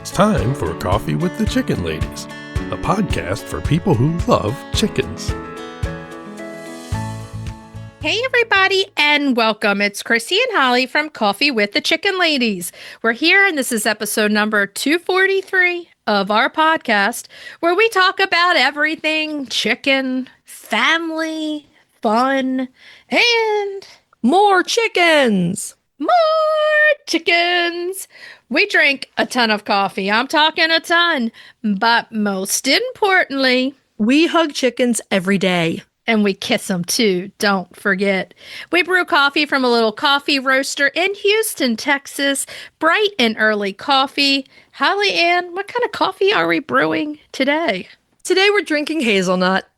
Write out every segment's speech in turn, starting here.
It's time for Coffee with the Chicken Ladies, a podcast for people who love chickens. Hey everybody, and welcome. It's Chrisie&Holly from Coffee with the Chicken Ladies. We're here, and this is episode number 243 of our podcast, where we talk about everything chicken, family, fun, and more chickens. More chickens. We drink a ton of coffee. I'm talking a ton. But most importantly, we hug chickens every day. And we kiss them too, don't forget. We brew coffee from a little coffee roaster in Houston, Texas. Bright and early coffee. Holly Ann, what kind of coffee are we brewing today? Today we're drinking hazelnut.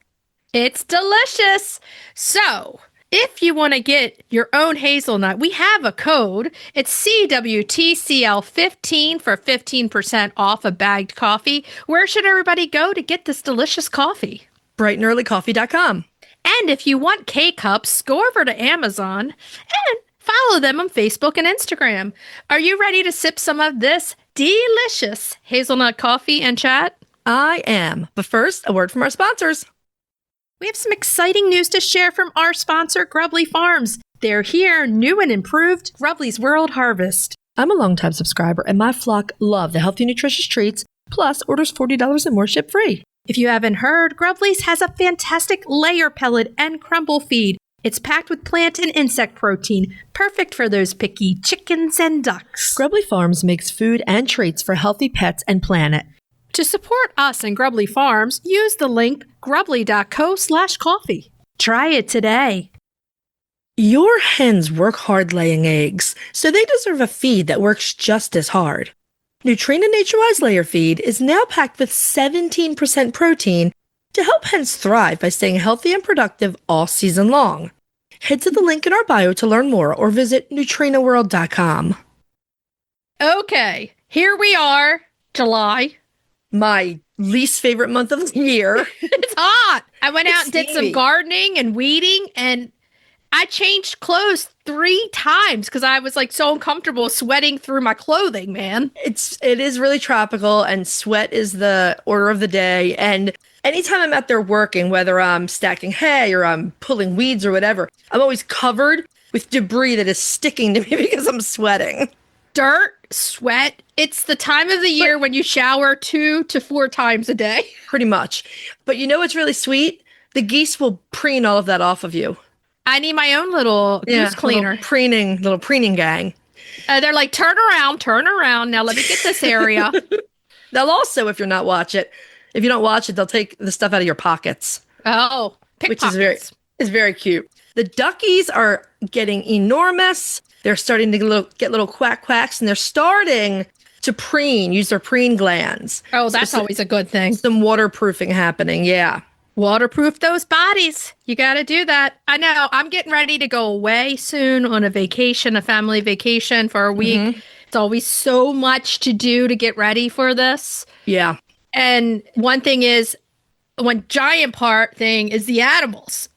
It's delicious. So, if you want to get your own hazelnut, we have a code. It's CWTCL 15 for 15% off a bagged coffee. Where should everybody go to get this delicious coffee? brightenearlycoffee.com. And if you want K-Cups, go over to Amazon and follow them on Facebook and Instagram. Are you ready to sip some of this delicious hazelnut coffee and chat? I am. But first, a word from our sponsors. We have some exciting news to share from our sponsor, Grubbly Farms. They're here, new and improved, Grubbly's World Harvest. I'm a longtime subscriber, and my flock love the healthy, nutritious treats, plus orders $40 and more ship free. If you haven't heard, Grubbly's has a fantastic layer pellet and crumble feed. It's packed with plant and insect protein, perfect for those picky chickens and ducks. Grubbly Farms makes food and treats for healthy pets and planet. To support us and Grubbly Farms, use the link grubbly.co/coffee. Try it today. Your hens work hard laying eggs, so they deserve a feed that works just as hard. Nutrena Nature-Wise Layer Feed is now packed with 17% protein to help hens thrive by staying healthy and productive all season long. Head to the link in our bio to learn more or visit NutrenaWorld.com. Okay, here we are, July. My least favorite month of the year. It's hot. I went out and did some gardening and weeding, and I changed clothes 3 times because I was like so uncomfortable sweating through my clothing, man. It is really tropical, and sweat is the order of the day. And anytime I'm out there working, whether I'm stacking hay or I'm pulling weeds or whatever, I'm always covered with debris that is sticking to me because I'm sweating. Dirt, sweat. It's the time of the year when you shower 2 to 4 times a day. Pretty much. But you know what's really sweet? The geese will preen all of that off of you. I need my own little goose cleaner. Little preening gang. They're like, turn around. Now let me get this area. They'll also, if you don't watch it, they'll take the stuff out of your pockets. Oh, which is very cute. The duckies are getting enormous. They're starting to get little quacks, and they're starting to use their preen glands. Oh, that's always a good thing. Some waterproofing happening, yeah. Waterproof those bodies. You got to do that. I know. I'm getting ready to go away soon on a family vacation for a week. Mm-hmm. It's always so much to do to get ready for this. Yeah. And one giant part thing is the animals.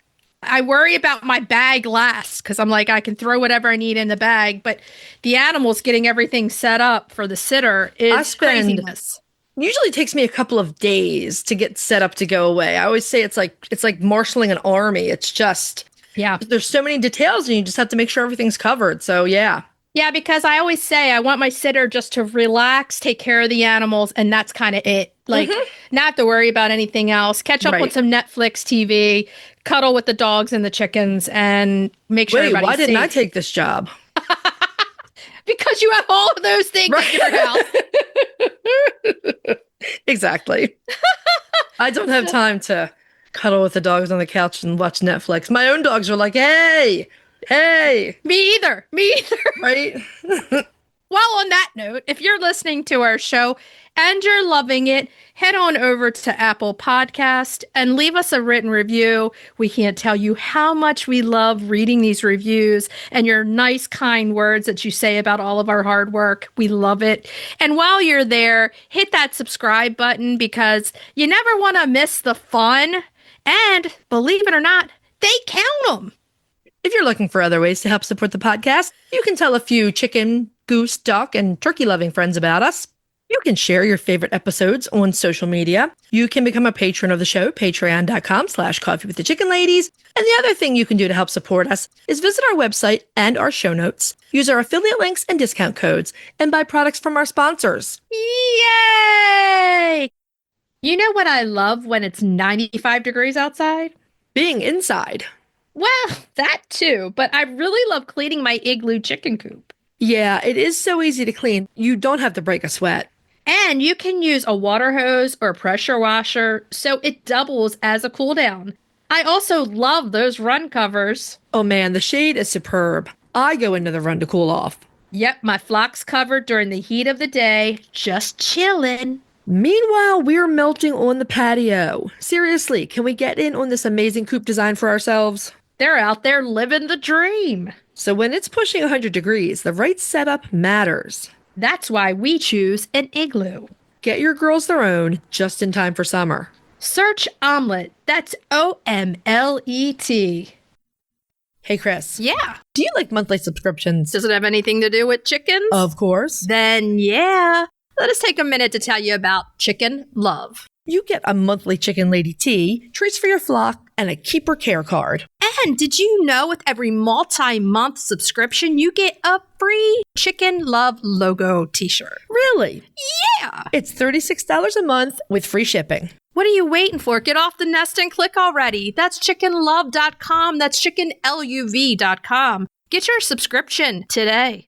I worry about my bag last because I'm like, I can throw whatever I need in the bag, but the animals getting everything set up for the sitter is craziness. Usually takes me a couple of days to get set up to go away. I always say it's like marshaling an army. It's just, there's so many details and you just have to make sure everything's covered. So yeah. Yeah, because I always say I want my sitter just to relax, take care of the animals, and that's kind of it. Like, not have to worry about anything else. Catch up on some Netflix TV, cuddle with the dogs and the chickens, and make sure everybody's why didn't safe. I take this job? Because you have all of those things in your house. Exactly. I don't have time to cuddle with the dogs on the couch and watch Netflix. My own dogs are like, hey. Me either. Right? Well, on that note, if you're listening to our show and you're loving it, head on over to Apple Podcast and leave us a written review. We can't tell you how much we love reading these reviews and your nice, kind words that you say about all of our hard work. We love it. And while you're there, hit that subscribe button because you never want to miss the fun. And believe it or not, they count them. If you're looking for other ways to help support the podcast, you can tell a few chicken, goose, duck, and turkey-loving friends about us. You can share your favorite episodes on social media. You can become a patron of the show, patreon.com/coffeewiththechickenladies. And the other thing you can do to help support us is visit our website and our show notes, use our affiliate links and discount codes, and buy products from our sponsors. Yay! You know what I love when it's 95 degrees outside? Being inside. Well, that too, but I really love cleaning my igloo chicken coop. Yeah, it is so easy to clean. You don't have to break a sweat. And you can use a water hose or pressure washer, so it doubles as a cool down. I also love those run covers. Oh man, the shade is superb. I go into the run to cool off. Yep, my flock's covered during the heat of the day, just chillin'. Meanwhile, we're melting on the patio. Seriously, can we get in on this amazing coop design for ourselves? They're out there living the dream. So when it's pushing 100 degrees, the right setup matters. That's why we choose an igloo. Get your girls their own just in time for summer. Search Omelette. That's OMLET. Hey, Chris. Yeah. Do you like monthly subscriptions? Does it have anything to do with chickens? Of course. Then yeah. Let us take a minute to tell you about Chicken Love. You get a monthly Chicken Lady tee, treats for your flock, and a keeper care card. And did you know with every multi-month subscription, you get a free Chicken Love logo t-shirt? Really? Yeah. It's $36 a month with free shipping. What are you waiting for? Get off the nest and click already. That's chickenlove.com. That's chickenluv.com. Get your subscription today.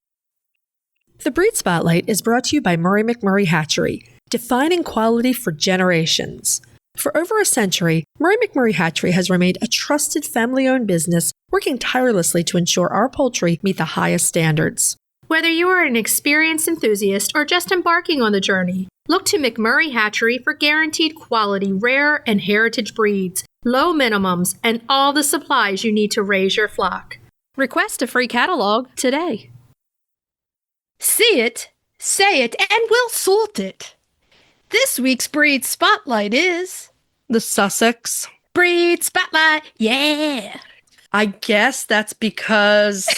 The Breed Spotlight is brought to you by Murray McMurray Hatchery, defining quality for generations. For over a century, Murray McMurray Hatchery has remained a trusted family-owned business, working tirelessly to ensure our poultry meet the highest standards. Whether you are an experienced enthusiast or just embarking on the journey, look to McMurray Hatchery for guaranteed quality, rare and heritage breeds, low minimums, and all the supplies you need to raise your flock. Request a free catalog today. See it, say it, and we'll sort it. This week's Breed Spotlight is... The Sussex. Breed Spotlight, yeah! I guess that's because...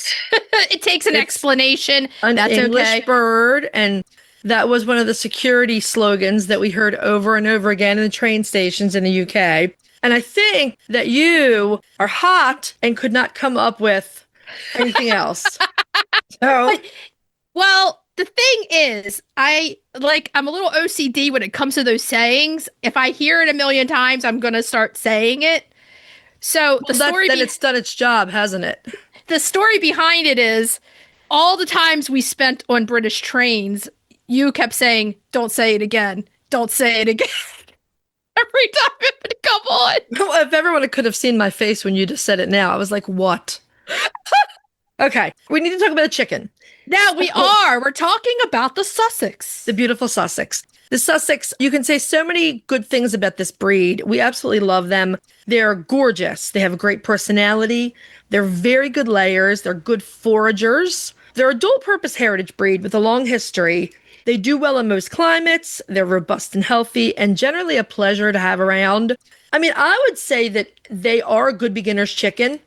it takes an explanation. An That's English okay. bird, and that was one of the security slogans that we heard over and over again in the train stations in the UK. And I think that you are hot and could not come up with anything else. So... Well, the thing is, I'm a little OCD when it comes to those sayings. If I hear it a million times, I'm going to start saying it. So it's done its job, hasn't it? The story behind it is all the times we spent on British trains, you kept saying, "Don't say it again. Don't say it again." Every time it would come on. Well, if everyone could have seen my face when you just said it now, I was like, what? Okay, we need to talk about the chicken. Now we are. We're talking about the Sussex. The beautiful Sussex. The Sussex, you can say so many good things about this breed. We absolutely love them. They're gorgeous. They have a great personality. They're very good layers. They're good foragers. They're a dual-purpose heritage breed with a long history. They do well in most climates. They're robust and healthy and generally a pleasure to have around. I mean, I would say that they are a good beginner's chicken.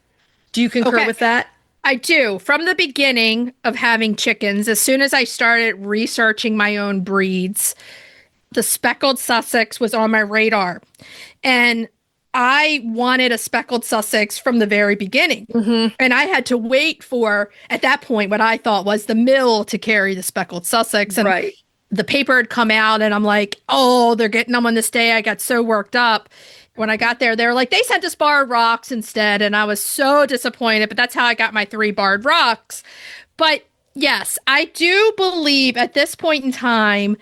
Do you concur with that? I do. From the beginning of having chickens, as soon as I started researching my own breeds, the speckled Sussex was on my radar. And I wanted a speckled Sussex from the very beginning. Mm-hmm. And I had to wait for, at that point, what I thought was the mill to carry the speckled Sussex. And right. The paper had come out and I'm like, oh, they're getting them on this day. I got so worked up. When I got there, they were like, they sent us barred rocks instead. And I was so disappointed, but that's how I got my 3 barred rocks. But yes, I do believe at this point in time,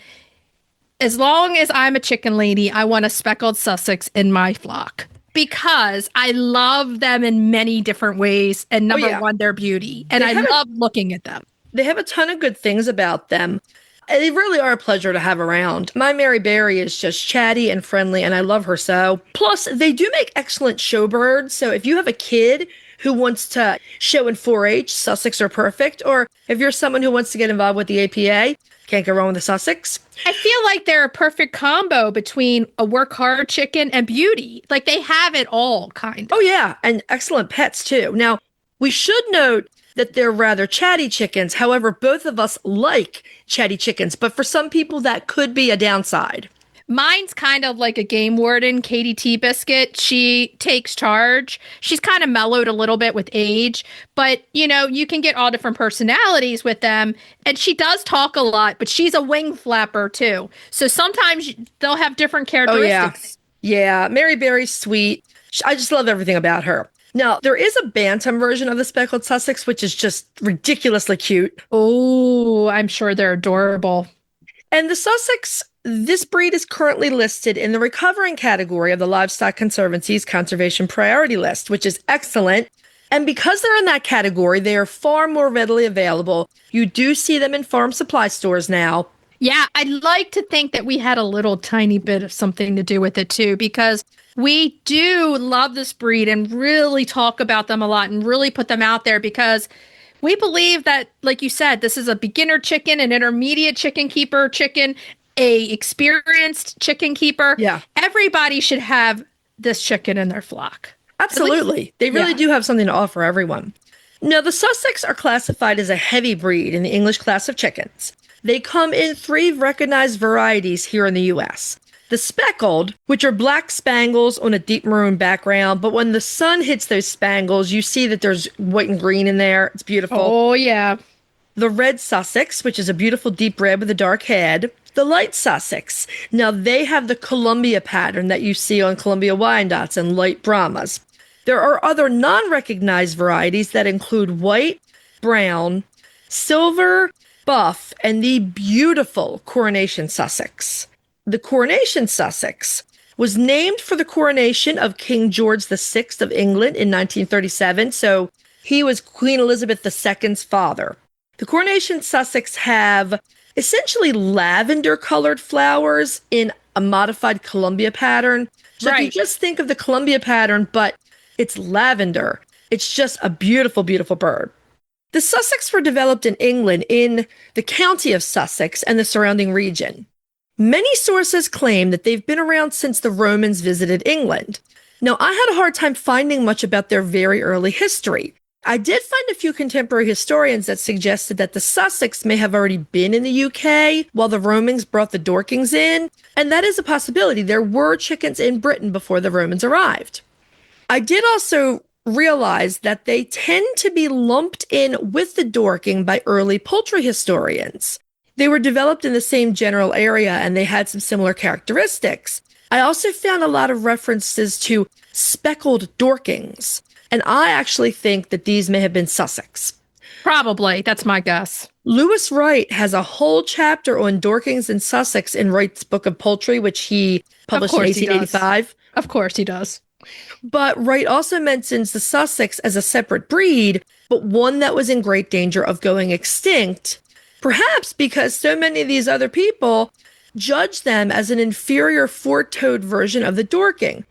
as long as I'm a chicken lady, I want a speckled Sussex in my flock because I love them in many different ways. And number one, their beauty. And I love looking at them. They have a ton of good things about them. They really are a pleasure to have around. My Mary Berry is just chatty and friendly, and I love her so. Plus, they do make excellent showbirds. So if you have a kid who wants to show in 4-H, Sussex are perfect. Or if you're someone who wants to get involved with the APA, can't go wrong with the Sussex. I feel like they're a perfect combo between a work hard chicken and beauty. Like they have it all, kind of. Oh, yeah. And excellent pets, too. Now, we should note that they're rather chatty chickens. However, both of us like chatty chickens, but for some people that could be a downside. Mine's kind of like a game warden, Katie T. Biscuit. She takes charge. She's kind of mellowed a little bit with age, but you can get all different personalities with them. And she does talk a lot, but she's a wing flapper too. So sometimes they'll have different characteristics. Oh, yeah. Mary Berry's sweet. I just love everything about her. Now, there is a bantam version of the speckled Sussex, which is just ridiculously cute. Oh, I'm sure they're adorable. And the Sussex, this breed is currently listed in the recovering category of the Livestock Conservancy's Conservation Priority List, which is excellent. And because they're in that category, they are far more readily available. You do see them in farm supply stores now. Yeah, I'd like to think that we had a little tiny bit of something to do with it too, because we do love this breed and really talk about them a lot and really put them out there because we believe that, like you said, this is a beginner chicken, an intermediate chicken keeper chicken, a experienced chicken keeper. Yeah. Everybody should have this chicken in their flock. Absolutely. They really do have something to offer everyone. Now, the Sussex are classified as a heavy breed in the English class of chickens. They come in 3 recognized varieties here in the U.S. The speckled, which are black spangles on a deep maroon background, but when the sun hits those spangles, you see that there's white and green in there. It's beautiful. Oh, yeah. The red Sussex, which is a beautiful deep red with a dark head. The light Sussex. Now, they have the Columbia pattern that you see on Columbia Wyandottes and light Brahmas. There are other non-recognized varieties that include white, brown, silver, buff, and the beautiful Coronation Sussex. The Coronation Sussex was named for the coronation of King George VI of England in 1937, so he was Queen Elizabeth II's father. The Coronation Sussex have essentially lavender-colored flowers in a modified Columbia pattern. So if you just think of the Columbia pattern, but it's lavender, it's just a beautiful, beautiful bird. The Sussex were developed in England in the county of Sussex and the surrounding region. Many sources claim that they've been around since the Romans visited England. Now, I had a hard time finding much about their very early history. I did find a few contemporary historians that suggested that the Sussex may have already been in the UK while the Romans brought the Dorkings in, and that is a possibility. There were chickens in Britain before the Romans arrived. I did also realize that they tend to be lumped in with the Dorking by early poultry historians. They were developed in the same general area and they had some similar characteristics. I also found a lot of references to speckled Dorkings, and I actually think that these may have been Sussex. Probably. That's my guess. Lewis Wright has a whole chapter on Dorkings and Sussex in Wright's Book of Poultry, which he published in 1885. Of course he does. But Wright also mentions the Sussex as a separate breed, but one that was in great danger of going extinct, perhaps because so many of these other people judge them as an inferior four-toed version of the Dorking.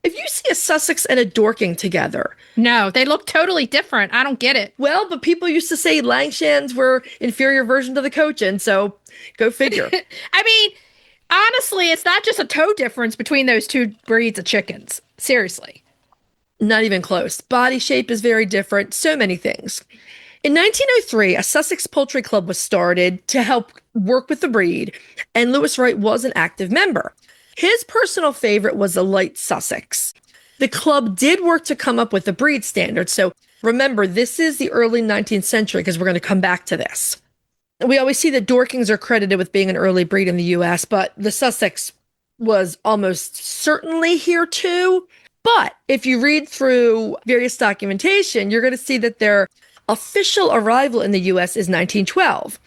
If you see a Sussex and a Dorking together... No, they look totally different. I don't get it. Well, but people used to say Langshans were inferior versions of the Cochin, so go figure. I mean, honestly, it's not just a toe difference between those two breeds of chickens. Seriously. Not even close. Body shape is very different. So many things. In 1903, a Sussex Poultry Club was started to help work with the breed, and Lewis Wright was an active member. His personal favorite was the light Sussex. The club did work to come up with a breed standard. So remember, this is the early 19th century because we're going to come back to this. We always see that Dorkings are credited with being an early breed in the U.S., but the Sussex was almost certainly here too. But if you read through various documentation, you're going to see that their official arrival in the U.S. is 1912.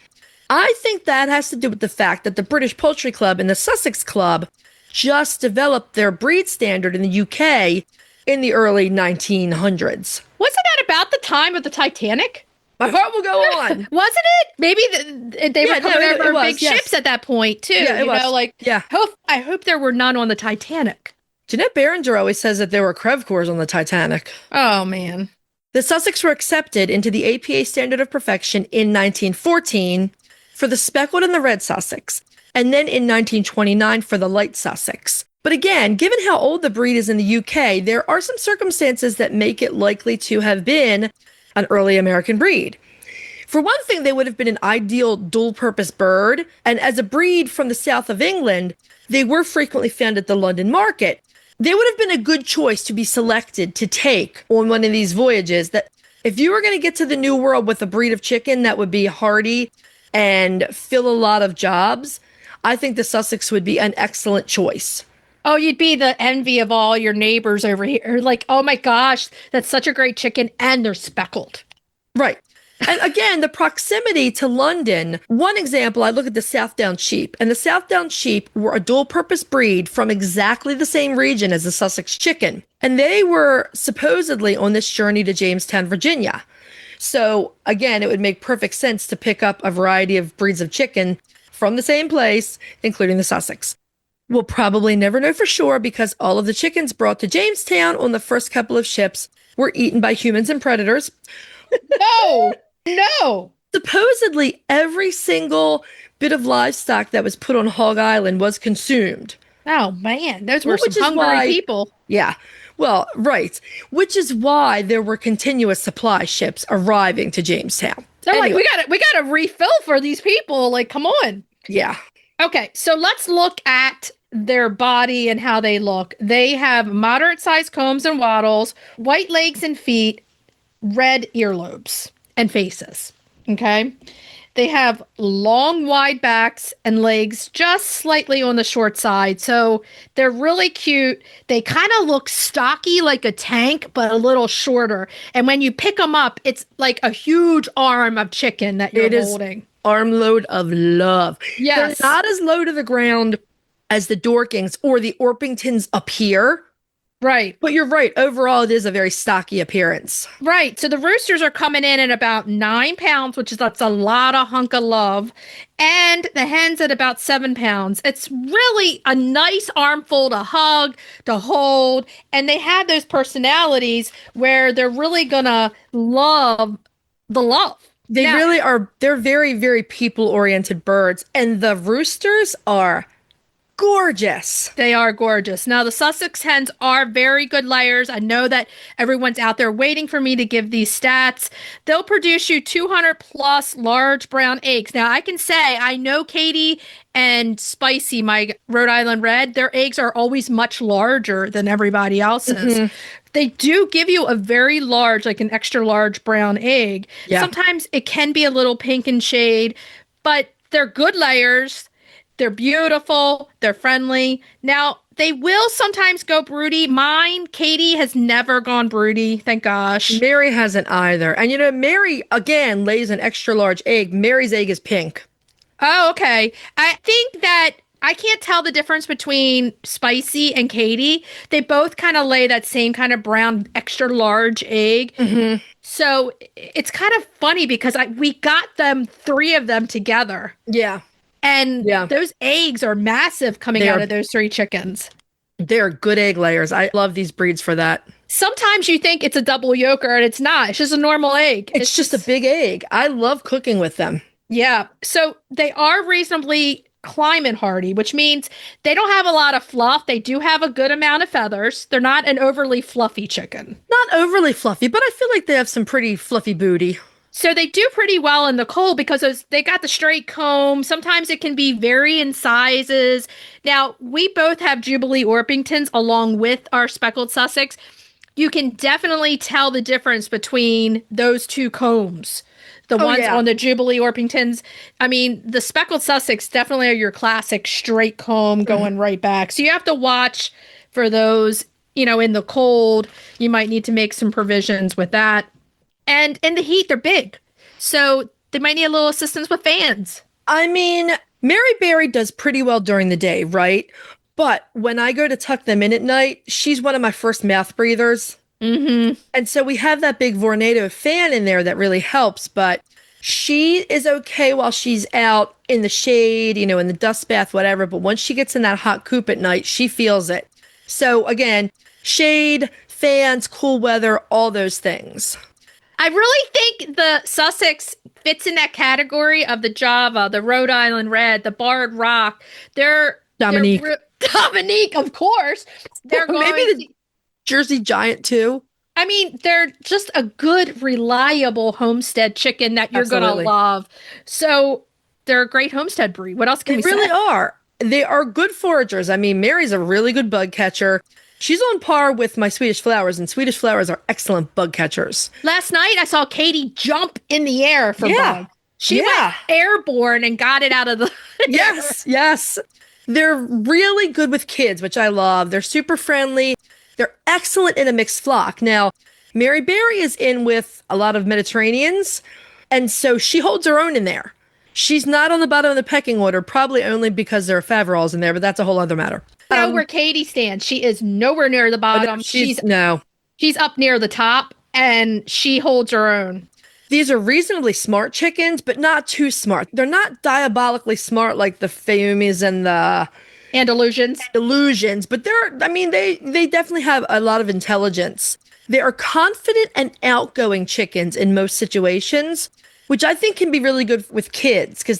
I think that has to do with the fact that the British Poultry Club and the Sussex Club just developed their breed standard in the UK in the early 1900s. Wasn't that about the time of the Titanic? My heart will go on. Wasn't it? Maybe they were coming over big ships at that point, too. Yeah, it was. I hope there were none on the Titanic. Jeanette Berenger always says that there were Crevcoeurs on the Titanic. Oh, man. The Sussex were accepted into the APA Standard of Perfection in 1914 for the speckled and the red Sussex, and then in 1929 for the light Sussex. But again, given how old the breed is in the UK, there are some circumstances that make it likely to have been an early American breed. For one thing, they would have been an ideal dual-purpose bird, and as a breed from the south of England, they were frequently found at the London market. They would have been a good choice to be selected to take on one of these voyages. That if you were going to get to the New World with a breed of chicken that would be hardy and fill a lot of jobs, I think the Sussex would be an excellent choice. Oh, you'd be the envy of all your neighbors over here. Like, oh my gosh, that's such a great chicken, and they're speckled. Right. And again, the proximity to London. One example, I look at the Southdown sheep, and the Southdown sheep were a dual-purpose breed from exactly the same region as the Sussex Chicken. And they were supposedly on this journey to Jamestown, Virginia. So again, it would make perfect sense to pick up a variety of breeds of chicken from the same place, including the Sussex. We'll probably never know for sure because all of the chickens brought to Jamestown on the first couple of ships were eaten by humans and predators. No. Supposedly, every single bit of livestock that was put on Hog Island was consumed. Oh, man. Those were some hungry people. Yeah. Well, right. Which is why there were continuous supply ships arriving to Jamestown. They're like, we gotta refill for these people. Like, come on. Yeah. Okay, so let's look at their body and how they look. They have moderate-sized combs and wattles, white legs and feet, red earlobes and faces. Okay? They have long, wide backs and legs just slightly on the short side. So they're really cute. They kind of look stocky like a tank, but a little shorter. And when you pick them up, it's like a huge arm of chicken that you're holding. Armload of love. Yes. They're not as low to the ground as the Dorkings or the Orpingtons appear. Right. But you're right. Overall, it is a very stocky appearance. Right. So the roosters are coming in at about 9 pounds, that's a lot of hunk of love. And the hens at about 7 pounds. It's really a nice armful to hug, to hold. And they have those personalities where they're really going to love the love. They really are. They're very, very people-oriented birds. And the roosters are gorgeous. They are gorgeous. Now, the Sussex hens are very good layers. I know that everyone's out there waiting for me to give these stats. They'll produce you 200 plus large brown eggs. Now, I can say, I know Katie and Spicy, my Rhode Island Red, their eggs are always much larger than everybody else's. Mm-hmm. They do give you a very large, like an extra large brown egg. Yeah. Sometimes it can be a little pink in shade, but they're good layers. They're beautiful. They're friendly. Now, they will sometimes go broody. Mine, Katie, has never gone broody. Thank gosh. Mary hasn't either. And Mary, again, lays an extra large egg. Mary's egg is pink. Oh, okay. I think that I can't tell the difference between Spicy and Katie. They both kind of lay that same kind of brown, extra large egg. Mm-hmm. So it's kind of funny because we got them, 3 of them together. Yeah. And those eggs are massive coming out of those 3 chickens. They're good egg layers. I love these breeds for that. Sometimes you think it's a double yolker and it's not. It's just a normal egg. It's just a big egg. I love cooking with them. Yeah. So they are reasonably climate hardy, which means they don't have a lot of fluff. They do have a good amount of feathers. They're not an overly fluffy chicken. Not overly fluffy, but I feel like they have some pretty fluffy booty. So they do pretty well in the cold because they got the straight comb. Sometimes it can be vary in sizes. Now, we both have Jubilee Orpingtons along with our speckled Sussex. You can definitely tell the difference between those 2 combs. The ones on the Jubilee Orpingtons. I mean, the speckled Sussex definitely are your classic straight comb going right back. So you have to watch for those, in the cold. You might need to make some provisions with that. And in the heat, they're big. So they might need a little assistance with fans. I mean, Mary Berry does pretty well during the day, right? But when I go to tuck them in at night, she's one of my first mouth breathers. Mm-hmm. And so we have that big Vornado fan in there that really helps. But she is okay while she's out in the shade, in the dust bath, whatever. But once she gets in that hot coop at night, she feels it. So again, shade, fans, cool weather, all those things. I really think the Sussex fits in that category of the Java, the Rhode Island Red, the Barred Rock. Dominique, of course. They're going maybe the Jersey Giant too. I mean, they're just a good, reliable homestead chicken that you're going to Absolutely. love. So they're a great homestead breed. What else can They we say? really are. They are good foragers. I mean, Mary's a really good bug catcher. She's on par with my Swedish flowers, and Swedish flowers are excellent bug catchers. Last night, I saw Katie jump in the air for bugs. She went airborne and got it out of the Yes. They're really good with kids, which I love. They're super friendly. They're excellent in a mixed flock. Now, Mary Berry is in with a lot of Mediterraneans, and so she holds her own in there. She's not on the bottom of the pecking order, probably only because there are Faverolles in there, but that's a whole other matter. Know where Katie stands. She is nowhere near the bottom. She's up near the top, and she holds her own. These are reasonably smart chickens, but not too smart. They're not diabolically smart like the Fayumis and the Andalusians, but they definitely have a lot of intelligence. They are confident and outgoing chickens in most situations, which I think can be really good with kids, because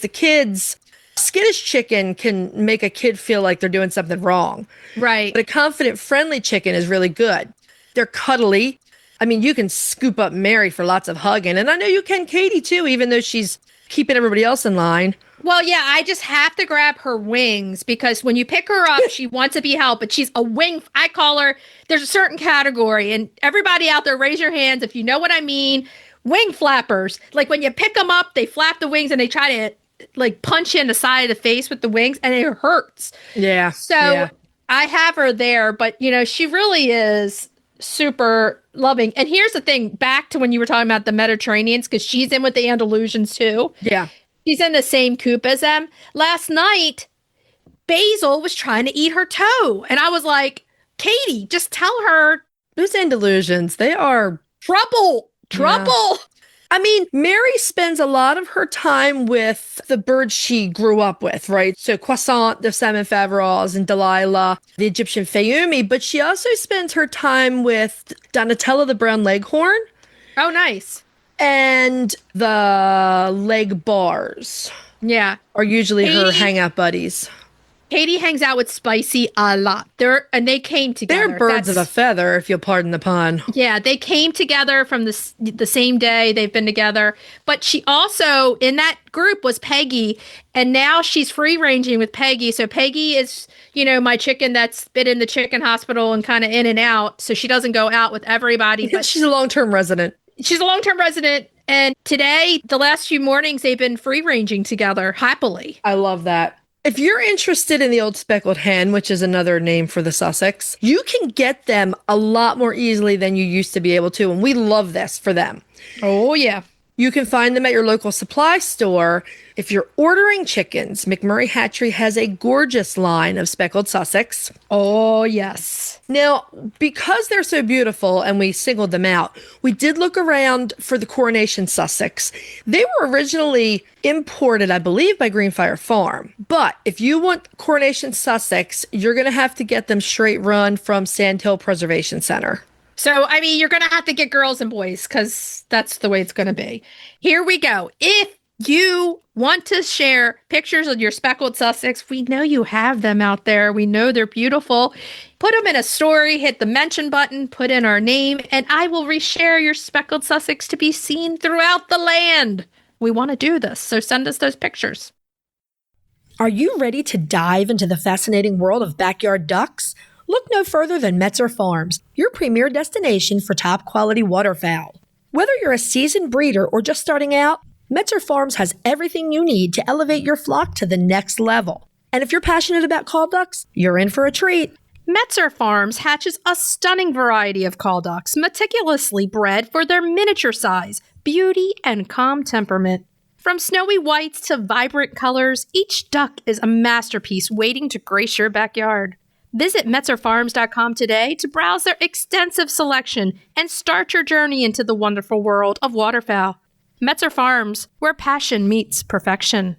skittish chicken can make a kid feel like they're doing something wrong. Right. But a confident, friendly chicken is really good. They're cuddly. I mean, you can scoop up Mary for lots of hugging. And I know you can Katie, too, even though she's keeping everybody else in line. Well, yeah, I just have to grab her wings, because when you pick her up, she wants to be held, but she's a wing. I call her, there's a certain category, and everybody out there, raise your hands if you know what I mean. Wing flappers. Like when you pick them up, they flap the wings and they try to like punch you in the side of the face with the wings, and it hurts. Yeah. So I have her there, but she really is super loving. And here's the thing, back to when you were talking about the Mediterraneans, because she's in with the Andalusians too. Yeah. She's in the same coop as them. Last night, Basil was trying to eat her toe. And I was like, Katie, just tell her. Those Andalusians, they are trouble. Yeah. I mean, Mary spends a lot of her time with the birds she grew up with, right? So Croissant, the salmon Faverolles, and Delilah, the Egyptian Fayumi, but she also spends her time with Donatella, the brown leghorn. Oh, nice. And the leg bars. Yeah. Are usually her hangout buddies. Katie hangs out with Spicy a lot. They came together. They're birds of a feather, if you'll pardon the pun. Yeah, they came together from the same day. They've been together. But she also, in that group, was Peggy. And now she's free-ranging with Peggy. So Peggy is, my chicken that's been in the chicken hospital and kind of in and out. So she doesn't go out with everybody. But she's a long-term resident. She's a long-term resident. And today, the last few mornings, they've been free-ranging together happily. I love that. If you're interested in the old speckled hen, which is another name for the Sussex, you can get them a lot more easily than you used to be able to. And we love this for them. Oh, yeah. You can find them at your local supply store. If you're ordering chickens, McMurray Hatchery has a gorgeous line of speckled Sussex. Oh, yes. Now, because they're so beautiful and we singled them out, we did look around for the Coronation Sussex. They were originally imported, I believe, by Greenfire Farm. But if you want Coronation Sussex, you're going to have to get them straight run from Sandhill Preservation Center. So, I mean, you're going to have to get girls and boys, because that's the way it's going to be. Here we go. If you want to share pictures of your speckled Sussex, we know you have them out there. We know they're beautiful. Put them in a story, hit the mention button, put in our name, and I will reshare your speckled Sussex to be seen throughout the land. We want to do this, so send us those pictures. Are you ready to dive into the fascinating world of backyard ducks? Look no further than Metzer Farms, your premier destination for top quality waterfowl. Whether you're a seasoned breeder or just starting out, Metzer Farms has everything you need to elevate your flock to the next level. And if you're passionate about call ducks, you're in for a treat. Metzer Farms hatches a stunning variety of call ducks, meticulously bred for their miniature size, beauty, and calm temperament. From snowy whites to vibrant colors, each duck is a masterpiece waiting to grace your backyard. Visit MetzerFarms.com today to browse their extensive selection and start your journey into the wonderful world of waterfowl. Metzer Farms, where passion meets perfection.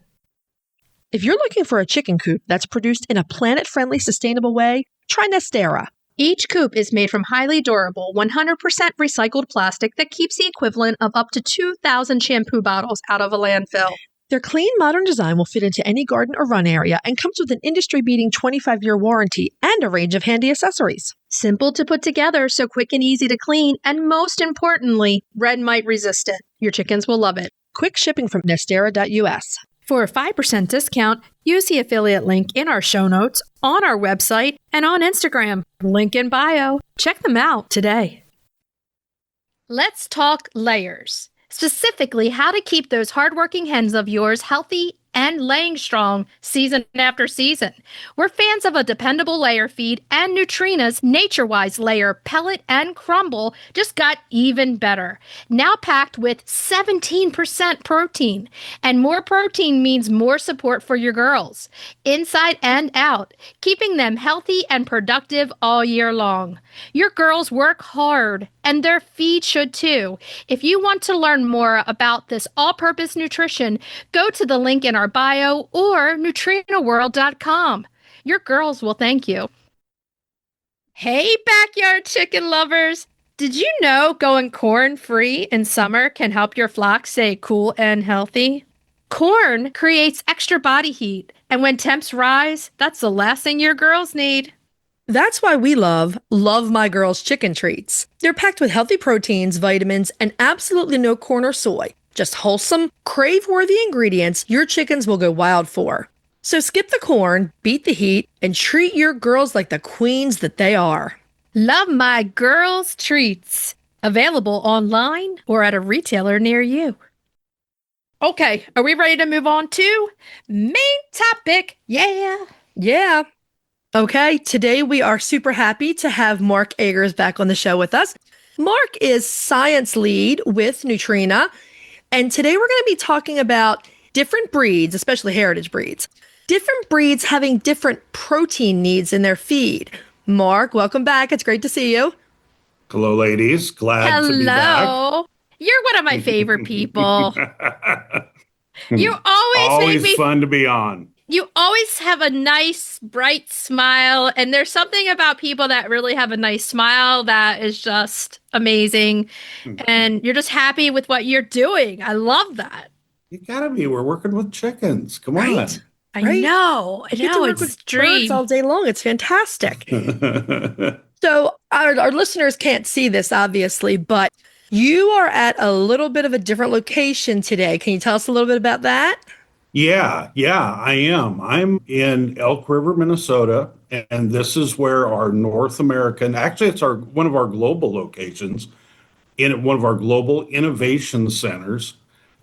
If you're looking for a chicken coop that's produced in a planet-friendly, sustainable way, try Nestera. Each coop is made from highly durable, 100% recycled plastic that keeps the equivalent of up to 2,000 shampoo bottles out of a landfill. Their clean, modern design will fit into any garden or run area and comes with an industry-beating 25-year warranty and a range of handy accessories. Simple to put together, so quick and easy to clean, and most importantly, red mite resistant. Your chickens will love it. Quick shipping from Nestera US. For a 5% discount, use the affiliate link in our show notes, on our website, and on Instagram. Link in bio. Check them out today. Let's talk layers. Specifically, how to keep those hardworking hens of yours healthy and laying strong season after season. We're fans of a dependable layer feed, and Nutrena's NatureWise layer pellet and crumble just got even better. Now packed with 17% protein. And more protein means more support for your girls, inside and out, keeping them healthy and productive all year long. Your girls work hard, and their feed should too. If you want to learn more about this all-purpose nutrition, go to the link in our bio or NutrenaWorld.com. Your girls will thank you. Hey, backyard chicken lovers! Did you know going corn-free in summer can help your flock stay cool and healthy? Corn creates extra body heat, and when temps rise, that's the last thing your girls need. That's why we love My Girls chicken treats. They're packed with healthy proteins, vitamins, and absolutely no corn or soy. Just wholesome, crave-worthy ingredients your chickens will go wild for. So skip the corn, beat the heat, and treat your girls like the queens that they are. Love My Girls treats. Available online or at a retailer near you. Okay, are we ready to move on to main topic? Yeah. Okay, today we are super happy to have Mark Agers back on the show with us. Mark is science lead with Nutrena, and today we're going to be talking about different breeds, especially heritage breeds. Different breeds having different protein needs in their feed. Mark, welcome back. It's great to see you. Hello, ladies. Glad to be back. Hello. You're one of my favorite people. You always make me fun to be on. You always have a nice, bright smile, and there's something about people that really have a nice smile that is just amazing, and you're just happy with what you're doing. I love that. You gotta be. We're working with chickens. Come on. I know. You get to work with birds all day long. It's fantastic. So our listeners can't see this, obviously, but you are at a little bit of a different location today. Can you tell us a little bit about that? Yeah, I am. I'm in Elk River, Minnesota, and this is where our North American, actually it's one of our global locations, in one of our global innovation centers.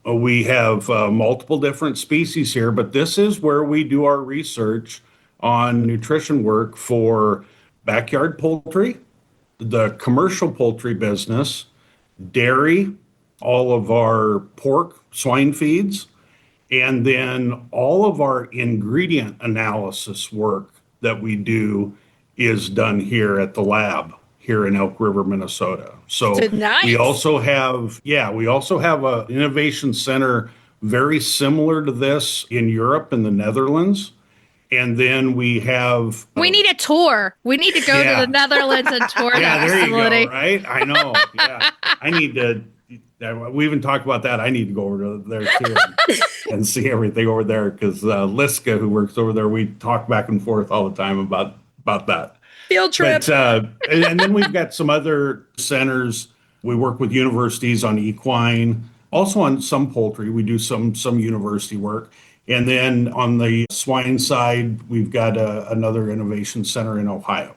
We have multiple different species here, but this is where we do our research on nutrition work for backyard poultry, the commercial poultry business, dairy, all of our pork, swine feeds, and then all of our ingredient analysis work that we do is done here at the lab here in Elk River, Minnesota. So nice. we also have an innovation center very similar to this in Europe and the Netherlands. And then we have... we need a tour. We need to go to the Netherlands and tour that facility. You go, right? I know. Yeah. I need to... we even talked about that. I need to go over to there too and see everything over there because Liska, who works over there, we talk back and forth all the time about that. Field trip. But, and then we've got some other centers. We work with universities on equine, also on some poultry. We do some university work. And then on the swine side, we've got another innovation center in Ohio.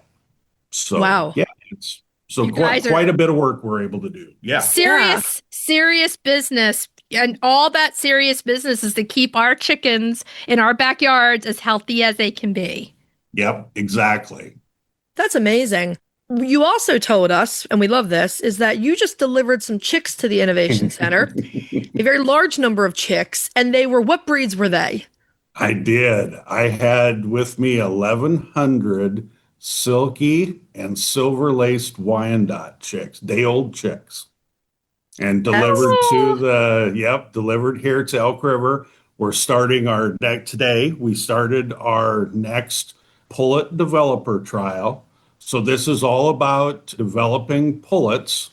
So, wow. Yeah, it's quite a bit of work we're able to do. Yeah. Serious business. And all that serious business is to keep our chickens in our backyards as healthy as they can be. Yep, exactly. That's amazing. You also told us, and we love this, is that you just delivered some chicks to the Innovation Center, a very large number of chicks, and what breeds were they? I did. I had with me 1,100 silky and silver-laced Wyandotte chicks, day-old chicks, and delivered delivered here to Elk River. We're starting today. We started our next pullet developer trial. So this is all about developing pullets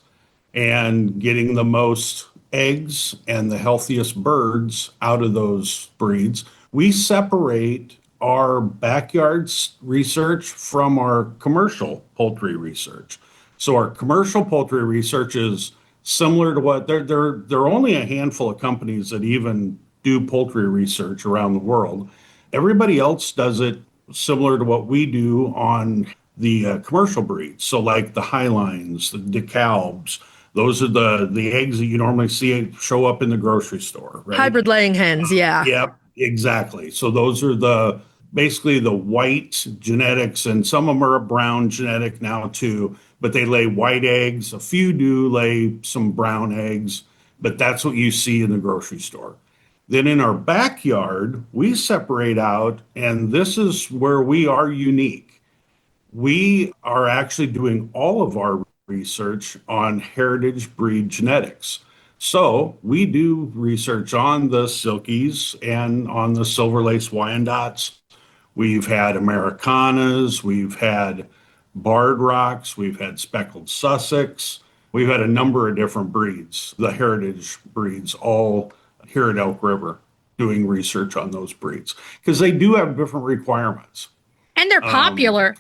and getting the most eggs and the healthiest birds out of those breeds. We separate our backyard research from our commercial poultry research. So our commercial poultry research is similar to what there are only a handful of companies that even do poultry research around the world. Everybody else does it similar to what we do on the commercial breeds. So like the Highlines, the DeKalbs, those are the eggs that you normally see show up in the grocery store, right? Hybrid laying hens, yeah. Yep, exactly. So those are basically the white genetics, and some of them are a brown genetic now too, but they lay white eggs. A few do lay some brown eggs, but that's what you see in the grocery store. Then in our backyard, we separate out, and this is where we are unique. We are actually doing all of our research on heritage breed genetics. So we do research on the Silkies and on the Silver Lace Wyandottes. We've had Americanas, we've had Barred Rocks, we've had Speckled Sussex. We've had a number of different breeds, the heritage breeds, all here at Elk River, doing research on those breeds because they do have different requirements. And they're popular.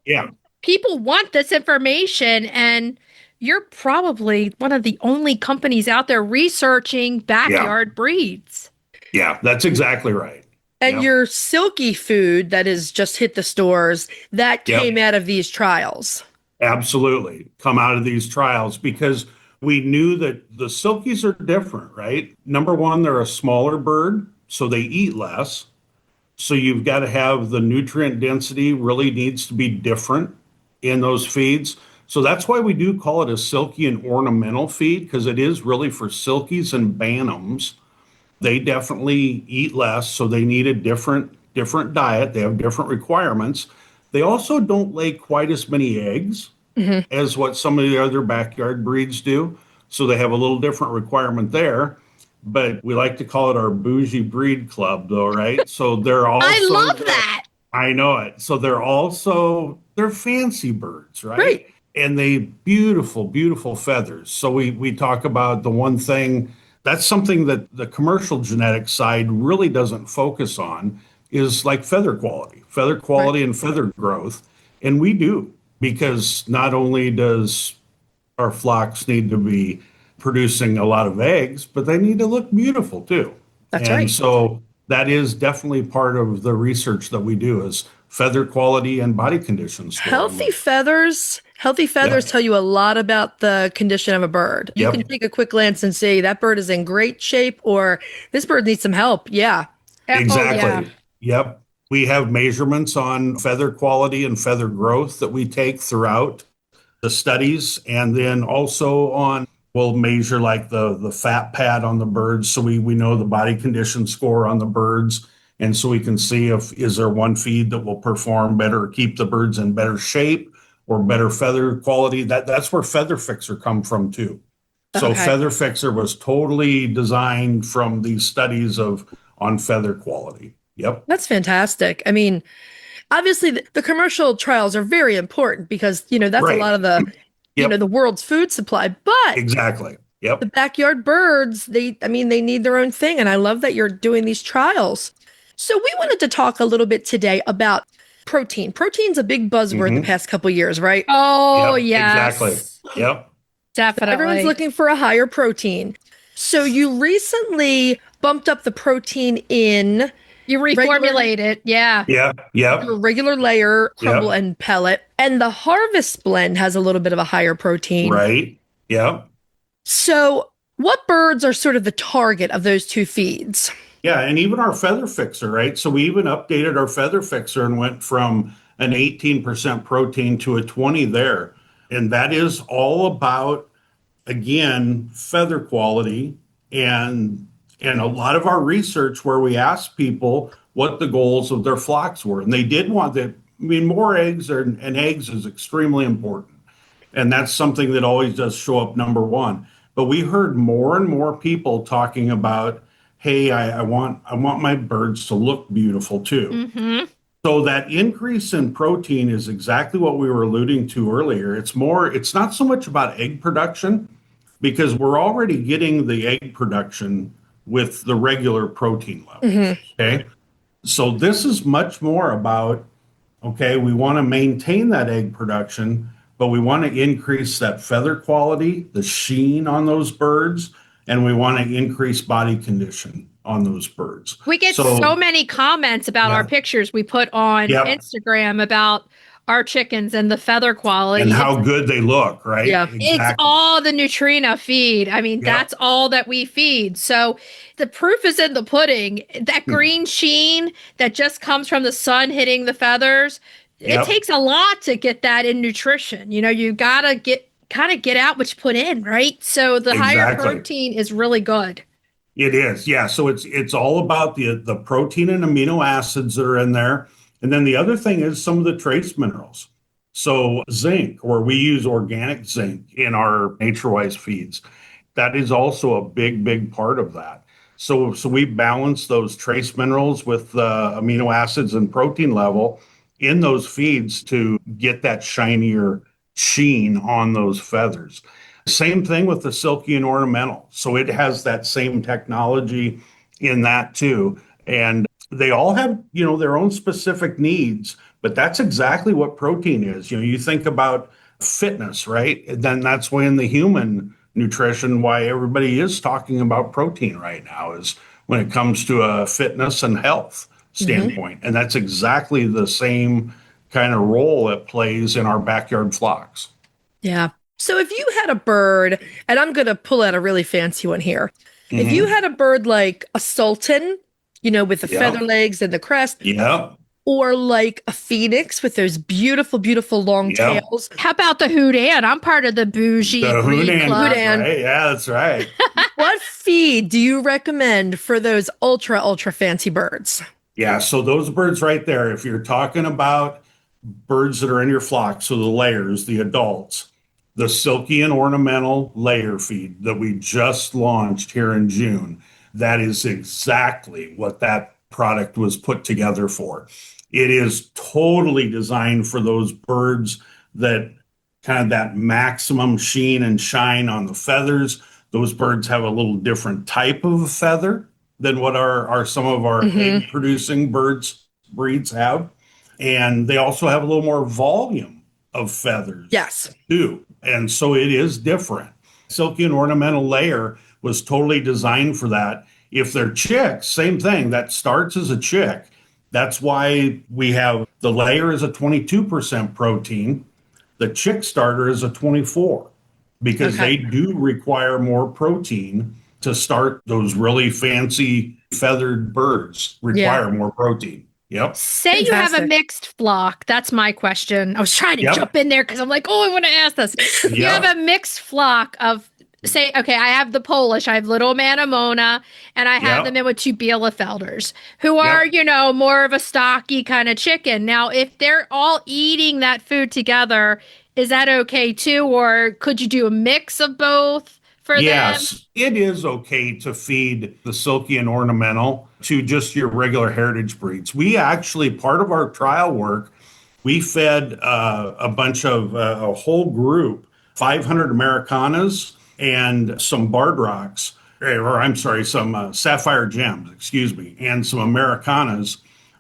Yeah. People want this information, and you're probably one of the only companies out there researching backyard breeds. Yeah, that's exactly right. And your silky food that has just hit the stores, that came out of these trials. Absolutely. Come out of these trials because we knew that the silkies are different, right? Number one, they're a smaller bird, so they eat less. So you've got to have the nutrient density really needs to be different in those feeds. So that's why we do call it a silky and ornamental feed, because it is really for silkies and bantams. They definitely eat less, so they need a different diet. They have different requirements. They also don't lay quite as many eggs as what some of the other backyard breeds do. So they have a little different requirement there. But we like to call it our bougie breed club, though, right? So they're also... I love that. I know it. So they're fancy birds, right? Right. And they beautiful, beautiful feathers. So we talk about the one thing, that's something that the commercial genetic side really doesn't focus on, is like feather quality and feather growth. And we do, because not only does our flocks need to be producing a lot of eggs, but they need to look beautiful too. That's right. So that is definitely part of the research that we do, is feather quality and body conditions. Healthy feathers tell you a lot about the condition of a bird. You can take a quick glance and say that bird is in great shape, or this bird needs some help. Yeah. Exactly. Oh, yeah. Yep. We have measurements on feather quality and feather growth that we take throughout the studies. And then also we'll measure like the fat pad on the birds. So we know the body condition score on the birds. And so we can see is there one feed that will perform better, keep the birds in better shape or better feather quality. That's where Feather Fixer come from too. So Feather Fixer was totally designed from these studies on feather quality. Yep. That's fantastic. I mean, obviously the commercial trials are very important because, that's a lot of the, the world's food supply, but exactly. Yep. The backyard birds, they need their own thing. And I love that you're doing these trials. So we wanted to talk a little bit today about protein. Protein's a big buzzword the past couple of years, right? Oh, yes. Exactly. Yep. Definitely. Everyone's looking for a higher protein. So you recently bumped up the protein in... You reformulate it. Yeah. Yeah. Yeah. Regular layer, crumble, and pellet. And the Harvest blend has a little bit of a higher protein. Right. Yeah. So what birds are sort of the target of those two feeds? Yeah. And even our Feather Fixer, right? So we even updated our Feather Fixer and went from an 18% protein to a 20 there. And that is all about, again, feather quality and a lot of our research where we asked people what the goals of their flocks were. And they did want that. I mean, more eggs and eggs is extremely important. And that's something that always does show up number one. But we heard more and more people talking about, hey, I want my birds to look beautiful too. Mm-hmm. So that increase in protein is exactly what we were alluding to earlier. It's not so much about egg production, because we're already getting the egg production with the regular protein levels. Okay. So this is much more about, okay, we want to maintain that egg production, but we want to increase that feather quality, the sheen on those birds, and we want to increase body condition on those birds. We get so many comments about our pictures we put on Instagram about our chickens and the feather quality. And how good they look, right? Yeah. Exactly. It's all the Nutrena feed. I mean, that's all that we feed. So the proof is in the pudding. That green sheen that just comes from the sun hitting the feathers, it takes a lot to get that in nutrition. You know, you got to get out what you put in, right? So the higher protein is really good. It is. Yeah. So it's all about the protein and amino acids that are in there. And then the other thing is some of the trace minerals. So zinc, or we use organic zinc in our NatureWise feeds. That is also a big, big part of that. So we balance those trace minerals with the amino acids and protein level in those feeds to get that shinier sheen on those feathers. Same thing with the silky and ornamental. So it has that same technology in that too. And they all have, their own specific needs, but that's exactly what protein is. You think about fitness, right? And then that's why in the human nutrition, why everybody is talking about protein right now is when it comes to a fitness and health standpoint. And that's exactly the same kind of role it plays in our backyard flocks. Yeah. So if you had a bird, and I'm going to pull out a really fancy one here. If you had a bird like a sultan, with the feather legs and the crest. Or like a phoenix with those beautiful, beautiful long tails. How about the Houdan? I'm part of the bougie breed club. Right? Yeah, that's right. What feed do you recommend for those ultra, ultra fancy birds? Yeah, so those birds right there, if you're talking about birds that are in your flock, so the layers, the adults, the silky and ornamental layer feed that we just launched here in June, that is exactly what that product was put together for. It is totally designed for those birds that kind of that maximum sheen and shine on the feathers. Those birds have a little different type of feather than what are some of our egg producing breeds have. And they also have a little more volume of feathers. Yes. Too. And so it is different. Silky and ornamental layer was totally designed for that. If they're chicks, same thing. That starts as a chick. That's why we have the layer is a 22% protein. The chick starter is a 24 because they do require more protein to start. Those really fancy feathered birds require more protein. Yep. Say you have a mixed flock. That's my question. I was trying to jump in there because I'm like, I want to ask this. You have a mixed flock of, say, okay, I have the Polish, I have little Manamona, and I have them in with two Bielefelders, who are, more of a stocky kind of chicken. Now, if they're all eating that food together, is that okay too? Or could you do a mix of both for them? Yes, it is okay to feed the silky and ornamental to just your regular heritage breeds. We actually, part of our trial work, we fed a bunch of, a whole group, 500 Americanas, and some Barred Rocks, or I'm sorry, some Sapphire Gems, and some Americanas.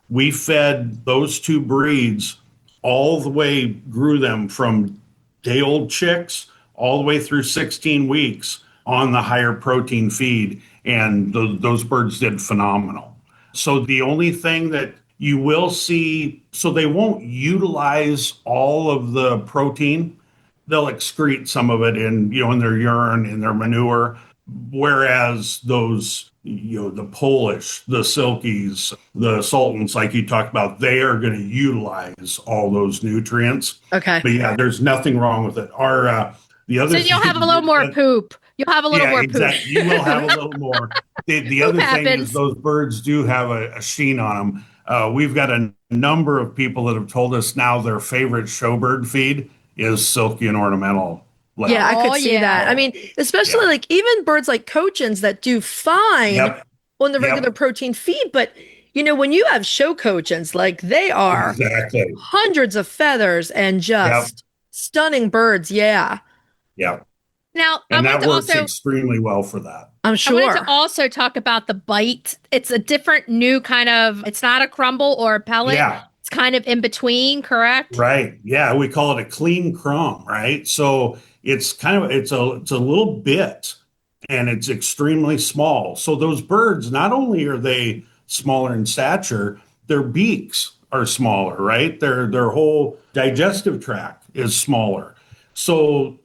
We fed those two breeds all the way, grew them from day-old chicks all the way through 16 weeks on the higher protein feed, and those birds did phenomenal. So the only thing that you will see, so they won't utilize all of the protein. They'll excrete some of it in their urine, in their manure. Whereas those, the Polish, the Silkies, the Sultans, like you talked about, they are going to utilize all those nutrients. Okay. But yeah, there's nothing wrong with it. The other. So you'll have a little more poop. You'll have a little more poop. You will have a little more. The other thing is those birds do have a sheen on them. We've got a number of people that have told us now their favorite showbird feed is silky and ornamental. Yeah, I could see that. I mean, especially like even birds like cochins that do fine on the regular protein feed. But, when you have show cochins, like they are hundreds of feathers and just stunning birds. Yeah. Yeah. Now, And that works extremely well for that. I'm I wanted sure. to also talk about the bite. It's a different new kind of, it's not a crumble or a pellet. Yeah. It's kind of in between, correct? Right. Yeah. We call it a clean crumb, right? So it's it's a little bit and it's extremely small. So those birds, not only are they smaller in stature, their beaks are smaller, right? Their whole digestive tract is smaller. So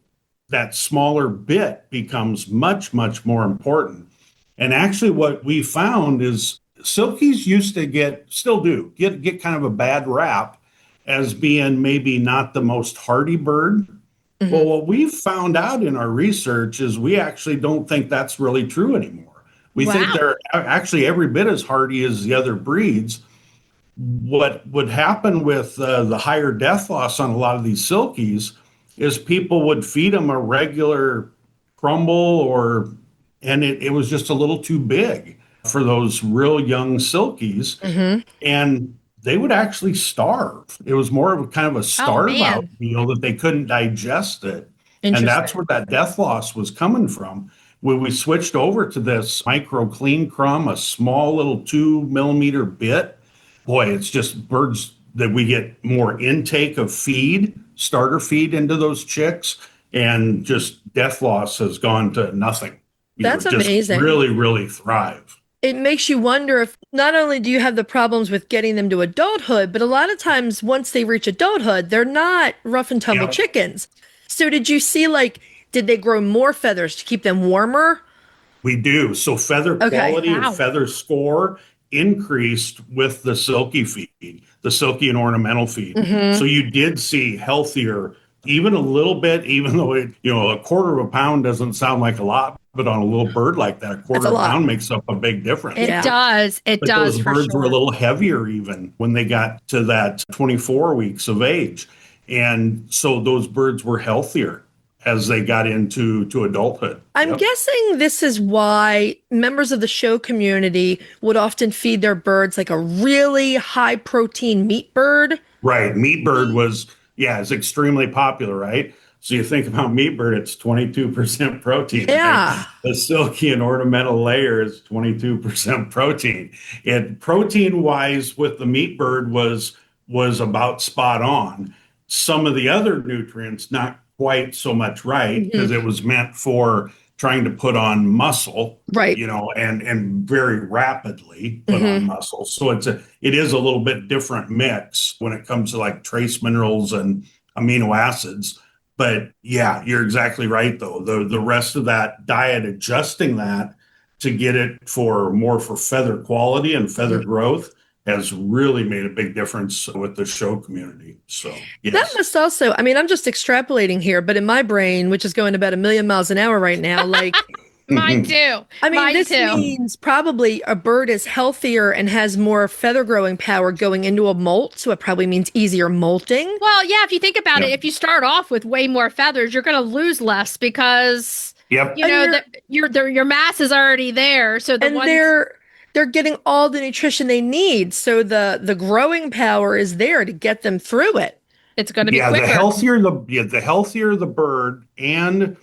that smaller bit becomes much, much more important. And actually, what we found is silkies used to still do, get kind of a bad rap as being maybe not the most hardy bird. Mhm. Well, what we've found out in our research is we actually don't think that's really true anymore. We think Wow. they're actually every bit as hardy as the other breeds. What would happen with the higher death loss on a lot of these silkies is people would feed them a regular crumble and it was just a little too big for those real young silkies. Mhm. And they would actually starve. It was more of a kind of a starve out man. meal that they couldn't digest it. And Interesting. that's where that death loss was coming from. When we switched over to this micro clean crumb, a small little 2 millimeter bit, boy, it's just birds that we get more intake of feed, starter feed into those chicks, and just death loss has gone to nothing. That's just amazing. really, really thrive. It makes you wonder if not only do you have the problems with getting them to adulthood, but a lot of times once they reach adulthood, they're not rough and tumble Yep. chickens. So did you see did they grow more feathers to keep them warmer? We do. So feather Okay. quality Wow. and feather score increased with the silky feed, the silky and ornamental feed. Mhm. So you did see healthier, even a little bit, even though a quarter of a pound doesn't sound like a lot, but on a little bird like that, a quarter a of a lot. pound makes up a big difference. It Yeah. does. It But does those for birds were a sure. little heavier even when they got to that 24 weeks of age. And so those birds were healthier as they got into adulthood. I'm Yep. guessing this is why members of the show community would often feed their birds like a really high protein meat bird. Right. Meat bird is extremely popular, right? So you think about meat bird, it's 22% protein. Yeah. Right? The silky and ornamental layer is 22% protein. And protein wise with the meat bird was about spot on. Some of the other nutrients, not quite so much right, because it was meant for trying to put on muscle, Right. and very rapidly put on muscle. So it is a little bit different mix when it comes to like trace minerals and amino acids. But yeah, you're exactly right though. The rest of that diet, adjusting that to get it for feather quality and feather growth has really made a big difference with the show community. So yes. That must also, I mean, I'm just extrapolating here, but in my brain, which is going about 1,000,000 miles an hour right now, Mine too. I mean, Mine this too. means probably a bird is healthier and has more feather growing power going into a molt. So it probably means easier molting. Well, yeah, if you think about it, Yep. if you start off with way more feathers, you're going to lose less because Yep. your mass is already there. So They're getting all the nutrition they need. So the growing power is there to get them through it. it's going to be Yeah, quicker. the healthier the bird and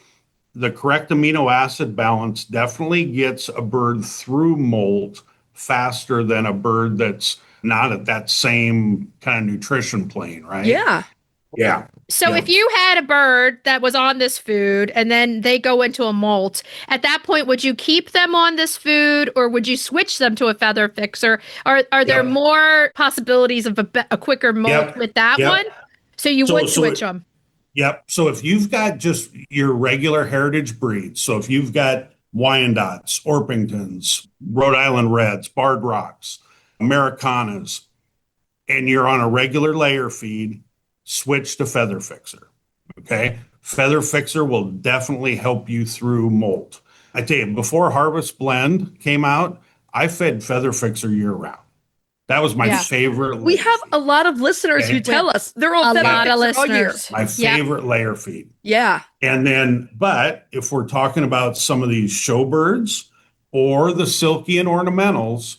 the correct amino acid balance definitely gets a bird through molt faster than a bird that's not at that same kind of nutrition plane, right? Yeah. Yeah. So Yeah. if you had a bird that was on this food and then they go into a molt, at that point, would you keep them on this food or would you switch them to a feather fixer? Are there Yep. more possibilities of a quicker molt Yep. with that Yep. one? So you would So switch them. Yep. So if you've got just your regular heritage breeds, so if you've got Wyandottes, Orpingtons, Rhode Island Reds, Barred Rocks, Americanas, and you're on a regular layer feed, switch to Feather Fixer. Okay. Feather Fixer will definitely help you through molt. I tell you, before Harvest Blend came out, I fed Feather Fixer year round. That was my Yeah. favorite. We layer have feed. a lot of listeners who Okay. tell us they're on A feather lot of fixer all year. listeners. My Yeah. favorite layer feed. Yeah. And then, but if we're talking about some of these showbirds or the silky and ornamentals,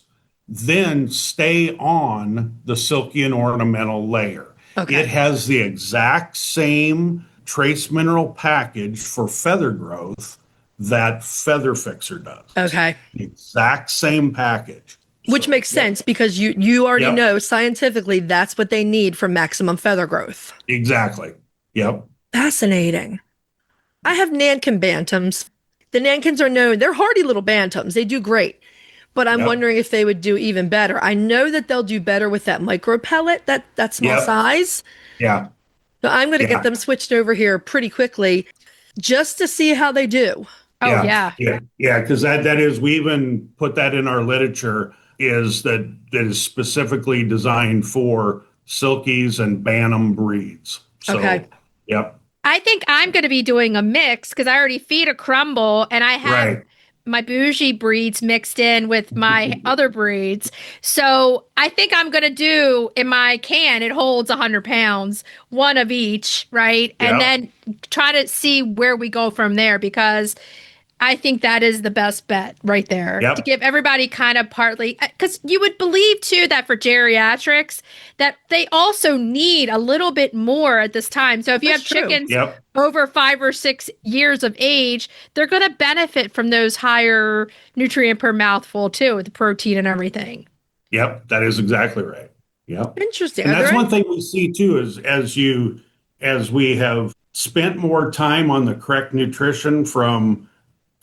then stay on the silky and ornamental layer. Okay. It has the exact same trace mineral package for feather growth that Feather Fixer does. Okay. The exact same package. Which So, makes yep. sense because you already Yep. know scientifically that's what they need for maximum feather growth. Exactly. Yep. Fascinating. I have Nankin bantams. The Nankins are known, they're hardy little bantams. They do great. But I'm Yep. wondering if they would do even better. I know that they'll do better with that micro pellet, that small Yep. size. Yeah. So I'm going to Yeah. get them switched over here pretty quickly just to see how they do. Oh, yeah. Yeah. Because that is, we even put that in our literature, is that is specifically designed for Silkies and Bantam breeds. So, Okay. Yep. I think I'm going to be doing a mix because I already feed a crumble and I have Right. my bougie breeds mixed in with my other breeds. So I think I'm going to do in my can, it holds 100 pounds, one of each, right? And Yeah. then try to see where we go from there because I think that is the best bet right there Yep. to give everybody kind of partly because you would believe too that for geriatrics that they also need a little bit more at this time. So if you That's have true. chickens Yep. over 5 or 6 years of age, they're going to benefit from those higher nutrient per mouthful too, with the protein and everything. Yep. That is exactly right. Yep. Interesting. And Are that's there one thing we see too, is as we have spent more time on the correct nutrition from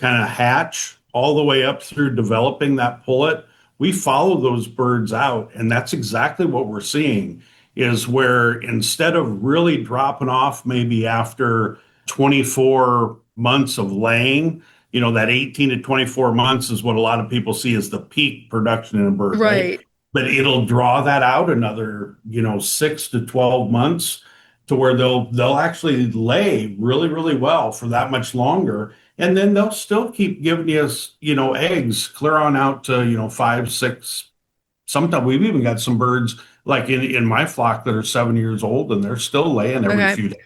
kind of hatch all the way up through developing that pullet, we follow those birds out. And that's exactly what we're seeing, is where instead of really dropping off maybe after 24 months of laying, that 18 to 24 months is what a lot of people see as the peak production in a bird, right? right? But it'll draw that out another, 6 to 12 months to where they'll actually lay really, really well for that much longer. And then they'll still keep giving us, eggs clear on out to, 5, 6. Sometimes we've even got some birds like in my flock that are 7 years old and they're still laying every Okay. few days.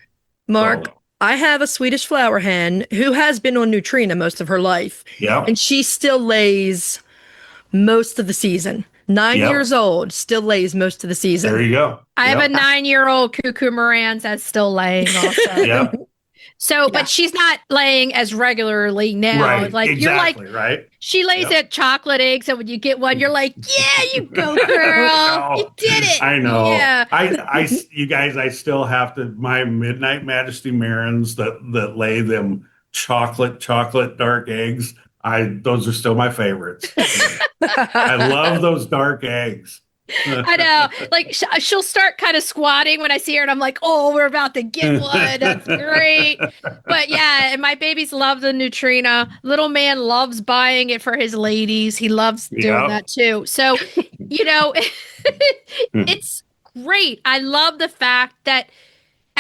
Mark, So, I have a Swedish flower hen who has been on Nutrena most of her life, yeah. and she still lays most of the season. 9 Yep. years old, still lays most of the season. There you go. I have a Yep. 9-year-old Cuckoo Morans that's still laying also. Yep. So, Yeah. but she's not laying as regularly now. Right. Like Exactly. you're like, Right. she lays Yep. at chocolate eggs, and when you get one, you're like, yeah, you go, girl. You did it. I know. Yeah. You guys, I still have to, my Midnight Majesty Marins that lay them chocolate dark eggs. Those are still my favorites. I love those dark eggs. I know. Like she'll start kind of squatting when I see her, and I'm like, oh, we're about to get one. That's great. But yeah, and my babies love the Nutrena. Little man loves buying it for his ladies. He loves doing Yep. that too. So, it's great. I love the fact that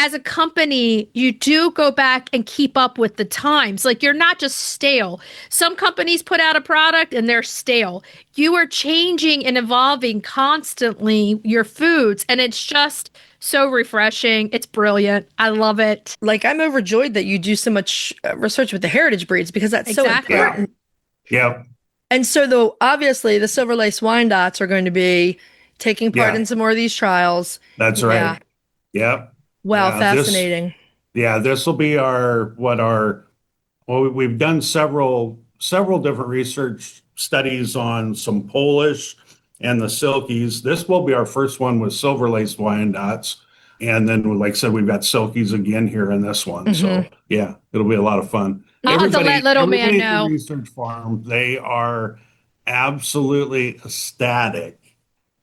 as a company, you do go back and keep up with the times. Like you're not just stale. Some companies put out a product and they're stale. You are changing and evolving constantly your foods, and it's just so refreshing. It's brilliant. I love it. Like, I'm overjoyed that you do so much research with the heritage breeds because that's Exactly. so important. Yep. And so, though, obviously, the Silver Lace Wyandottes are going to be taking part Yeah. in some more of these trials. That's Yeah. right. Yep. Wow, Yeah, fascinating. This will be we've done several different research studies on some Polish and the Silkies. This will be our first one with Silver Lace Wyandottes. And then, like I said, we've got Silkies again here in this one. So yeah, it'll be a lot of fun. I'll have to let little man Everybody at the know. research farm, they are absolutely ecstatic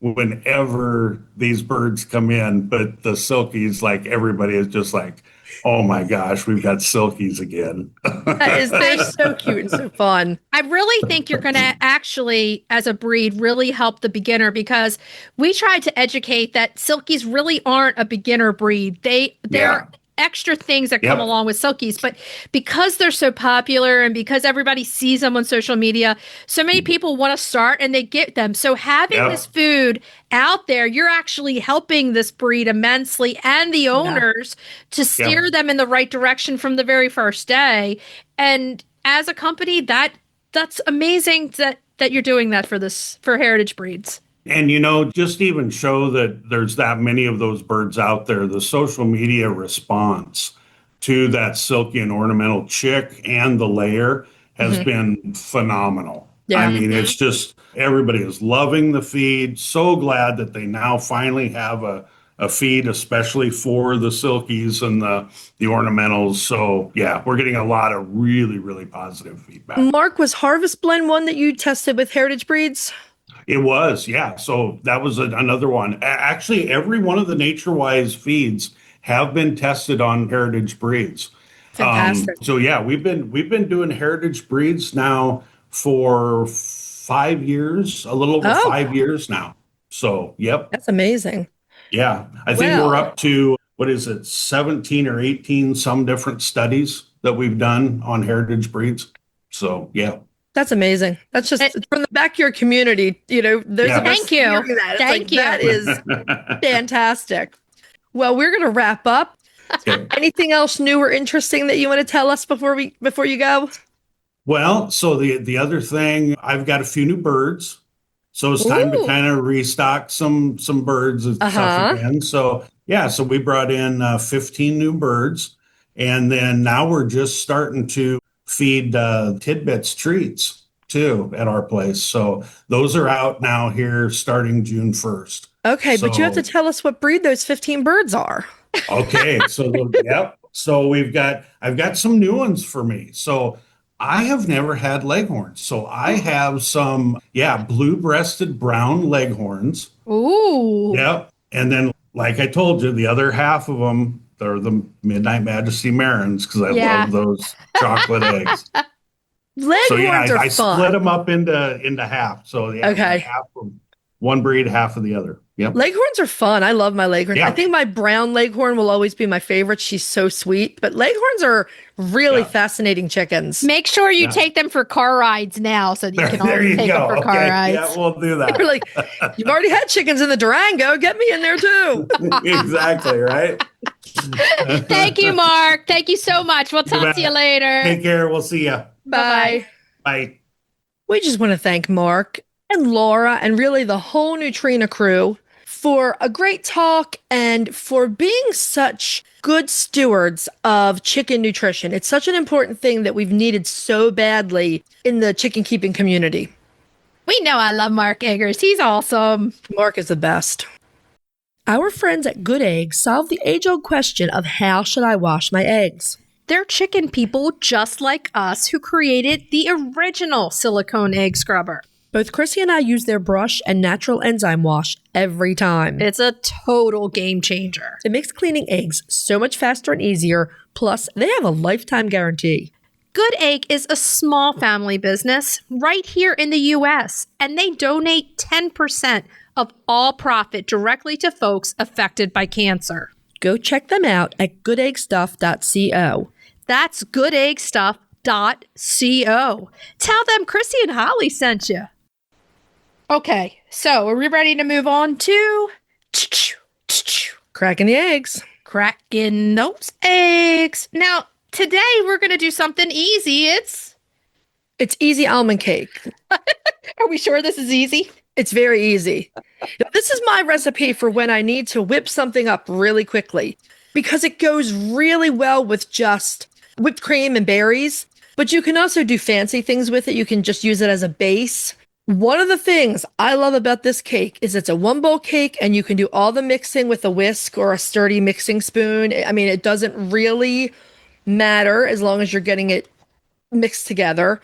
whenever these birds come in, but the Silkies, like everybody is just like, oh my gosh, we've got Silkies again. They're so cute and so fun. I really think you're going to actually, as a breed, really help the beginner because we tried to educate that Silkies really aren't a beginner breed. They're extra things that come along with Silkies, but because they're so popular and because everybody sees them on social media, so many people want to start and they get them. So having this food out there, you're actually helping this breed immensely and the owners to steer them in the right direction from the very first day. And as a company, that's amazing that you're doing that for heritage breeds. And, just even show that there's that many of those birds out there, the social media response to that silky and ornamental chick and the layer has been phenomenal. Yeah. I mean, it's just everybody is loving the feed. So glad that they now finally have a feed, especially for the silkies and the ornamentals. So yeah, we're getting a lot of really, really positive feedback. Mark, was Harvest Blend one that you tested with Heritage Breeds? It was, yeah. So that was another one. Actually, every one of the NatureWise feeds have been tested on heritage breeds. Fantastic. So yeah, we've been doing heritage breeds now for 5 years, a little over 5 years now. So yep, That's amazing. yeah. I think we're up to, what is it, 17 or 18 some different studies that we've done on heritage breeds. So yeah. That's amazing. That's just from the backyard community, there's Yeah. a Thank you. that. Thank you. That is fantastic. Well, we're going to wrap up. Okay. Anything else new or interesting that you want to tell us before you go? Well, so the other thing, I've got a few new birds. So it's time to kind of restock some birds and stuff again. So yeah, so we brought in 15 new birds, and then now we're just starting to feed tidbits treats too at our place. So those are out now here starting June 1st. Okay, but you have to tell us what breed those 15 birds are. Okay, so yep. So I've got some new ones for me. So I have never had leghorns. So I have some, blue-breasted brown leghorns. Ooh. Yep. And then, like I told you, the other half of them, they're the Midnight Majesty Marins, because I love those chocolate eggs. Leghorns are I fun. split them up into half. So Okay. half of one breed, half of the other. Yep. Leghorns are fun. I love my leghorn. Yeah. I think my brown leghorn will always be my favorite. She's so sweet. But leghorns are really fascinating chickens. Make sure you take them for car rides now so that you can There always you take them go. for car Okay. rides. Yeah, we'll do that. They're like, you've already had chickens in the Durango. Get me in there too. Exactly, right? Thank you, Mark. Thank you so much. We'll talk to you later. Take care. We'll see you. Bye. Bye. We just want to thank Mark and Laura and really the whole Nutrena crew for a great talk and for being such good stewards of chicken nutrition. It's such an important thing that we've needed so badly in the chicken keeping community. We know I love Mark Eggers. He's awesome. Mark is the best. Our friends at Good Eggs solved the age-old question of how should I wash my eggs? They're chicken people just like us who created the original silicone egg scrubber. Both Chrissy and I use their brush and natural enzyme wash every time. It's a total game changer. It makes cleaning eggs so much faster and easier. Plus, they have a lifetime guarantee. Good Egg is a small family business right here in the U.S., and they donate 10% of all profit directly to folks affected by cancer. Go check them out at goodeggstuff.co. That's goodeggstuff.co. Tell them Chrisie&Holly sent you. Okay, so are we ready to move on to Cracking the eggs. cracking those eggs? Now, today we're going to do something easy. It's easy almond cake. Are we sure this is easy? It's very easy. Now, this is my recipe for when I need to whip something up really quickly because it goes really well with just whipped cream and berries, but you can also do fancy things with it. You can just use it as a base. One of the things I love about this cake is it's a one bowl cake and you can do all the mixing with a whisk or a sturdy mixing spoon. I mean, it doesn't really matter as long as you're getting it mixed together.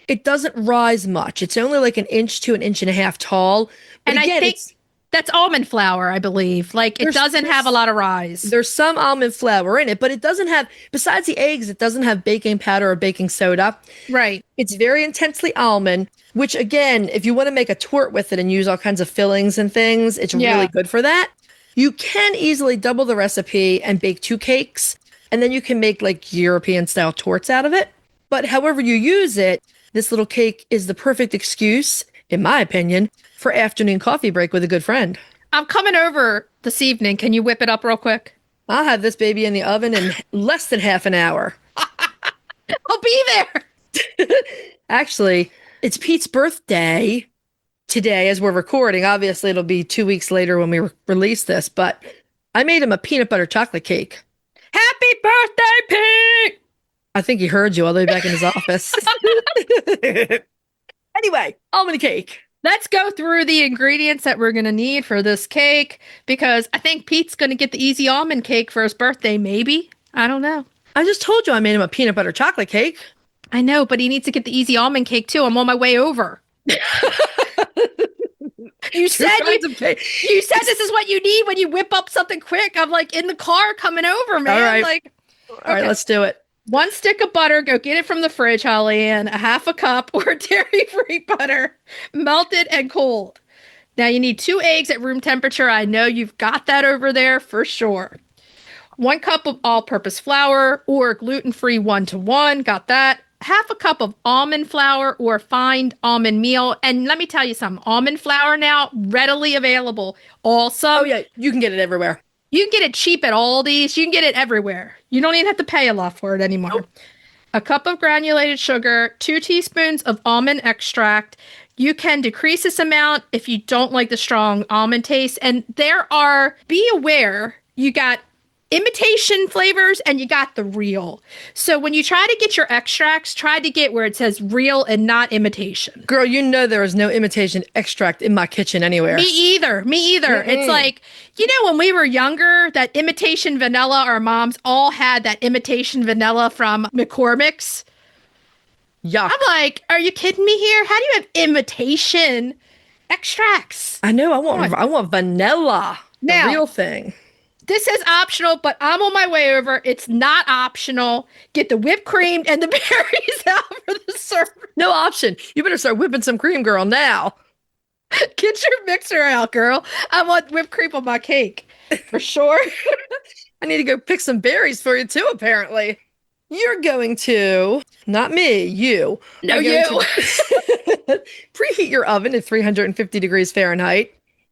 It doesn't rise much. It's only like 1 inch to 1.5 inches tall. But And again, I think that's almond flour, I believe. Like it doesn't have a lot of rise. There's some almond flour in it, but it doesn't have, besides the eggs, it doesn't have baking powder or baking soda. Right. It's very intensely almond, which again, if you want to make a tort with it and use all kinds of fillings and things, it's really good for that. You can easily double the recipe and bake 2 cakes, and then you can make like European style torts out of it. But however you use it, this little cake is the perfect excuse, in my opinion, for afternoon coffee break with a good friend. I'm coming over this evening. Can you whip it up real quick? I'll have this baby in the oven in less than half an hour. I'll be there. Actually, it's Pete's birthday today as we're recording. Obviously, it'll be 2 weeks later when we release this, but I made him a peanut butter chocolate cake. Happy Happy birthday, Pete! I think he heard you all the way back in his office. Anyway, almond cake. Let's go through the ingredients that we're going to need for this cake because I think Pete's going to get the easy almond cake for his birthday, maybe. I don't know. I just told you I made him a peanut butter chocolate cake. I know, but he needs to get the easy almond cake too. I'm on my way over. You said this is what you need when you whip up something quick. I'm like in the car coming over, man. All right. Like, All right, let's do it. 1 stick of butter, go get it from the fridge, Holly, and a half a cup or dairy-free butter, melted and cold. Now you need 2 eggs at room temperature. I know you've got that over there for sure. 1 cup of all-purpose flour or gluten-free 1-to-1, got that. Half a cup of almond flour or fine almond meal. And let me tell you something, almond flour now readily available. Also, Oh yeah, you can get it everywhere. you can get it cheap at Aldi's. You can get it everywhere. You don't even have to pay a lot for it anymore. Nope. A cup of granulated sugar, 2 teaspoons of almond extract. You can decrease this amount if you don't like the strong almond taste. And be aware, you got imitation flavors and you got the real. So when you try to get your extracts, try to get where it says real and not imitation. Girl, you know there is no imitation extract in my kitchen anywhere. Me either. Mm-mm. It's like, when we were younger, that imitation vanilla, our moms all had that imitation vanilla from McCormick's. Yuck. I'm like, are you kidding me here? How do you have imitation extracts? I know, I want vanilla. Now- the real thing. This is optional, but I'm on my way over. It's not optional. Get the whipped cream and the berries out for the serve. No option. You better start whipping some cream, girl, now. Get your mixer out, girl. I want whipped cream on my cake. For sure. I need to go pick some berries for you too, apparently. You're going to, not me, you. No, are going you. to preheat your oven at 350 degrees Fahrenheit.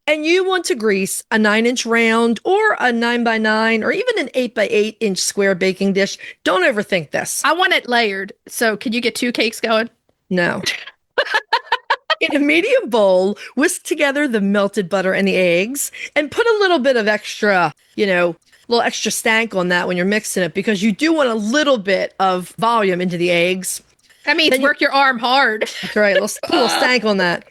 And you want to grease a 9-inch round or a 9x9 or even an 8x8-inch square baking dish. Don't overthink this. I want it layered. So can you get 2 cakes going? No. In a medium bowl, whisk together the melted butter and the eggs and put a little bit of extra, little extra stank on that when you're mixing it because you do want a little bit of volume into the eggs. That means work your arm hard. That's right. A little stank on that.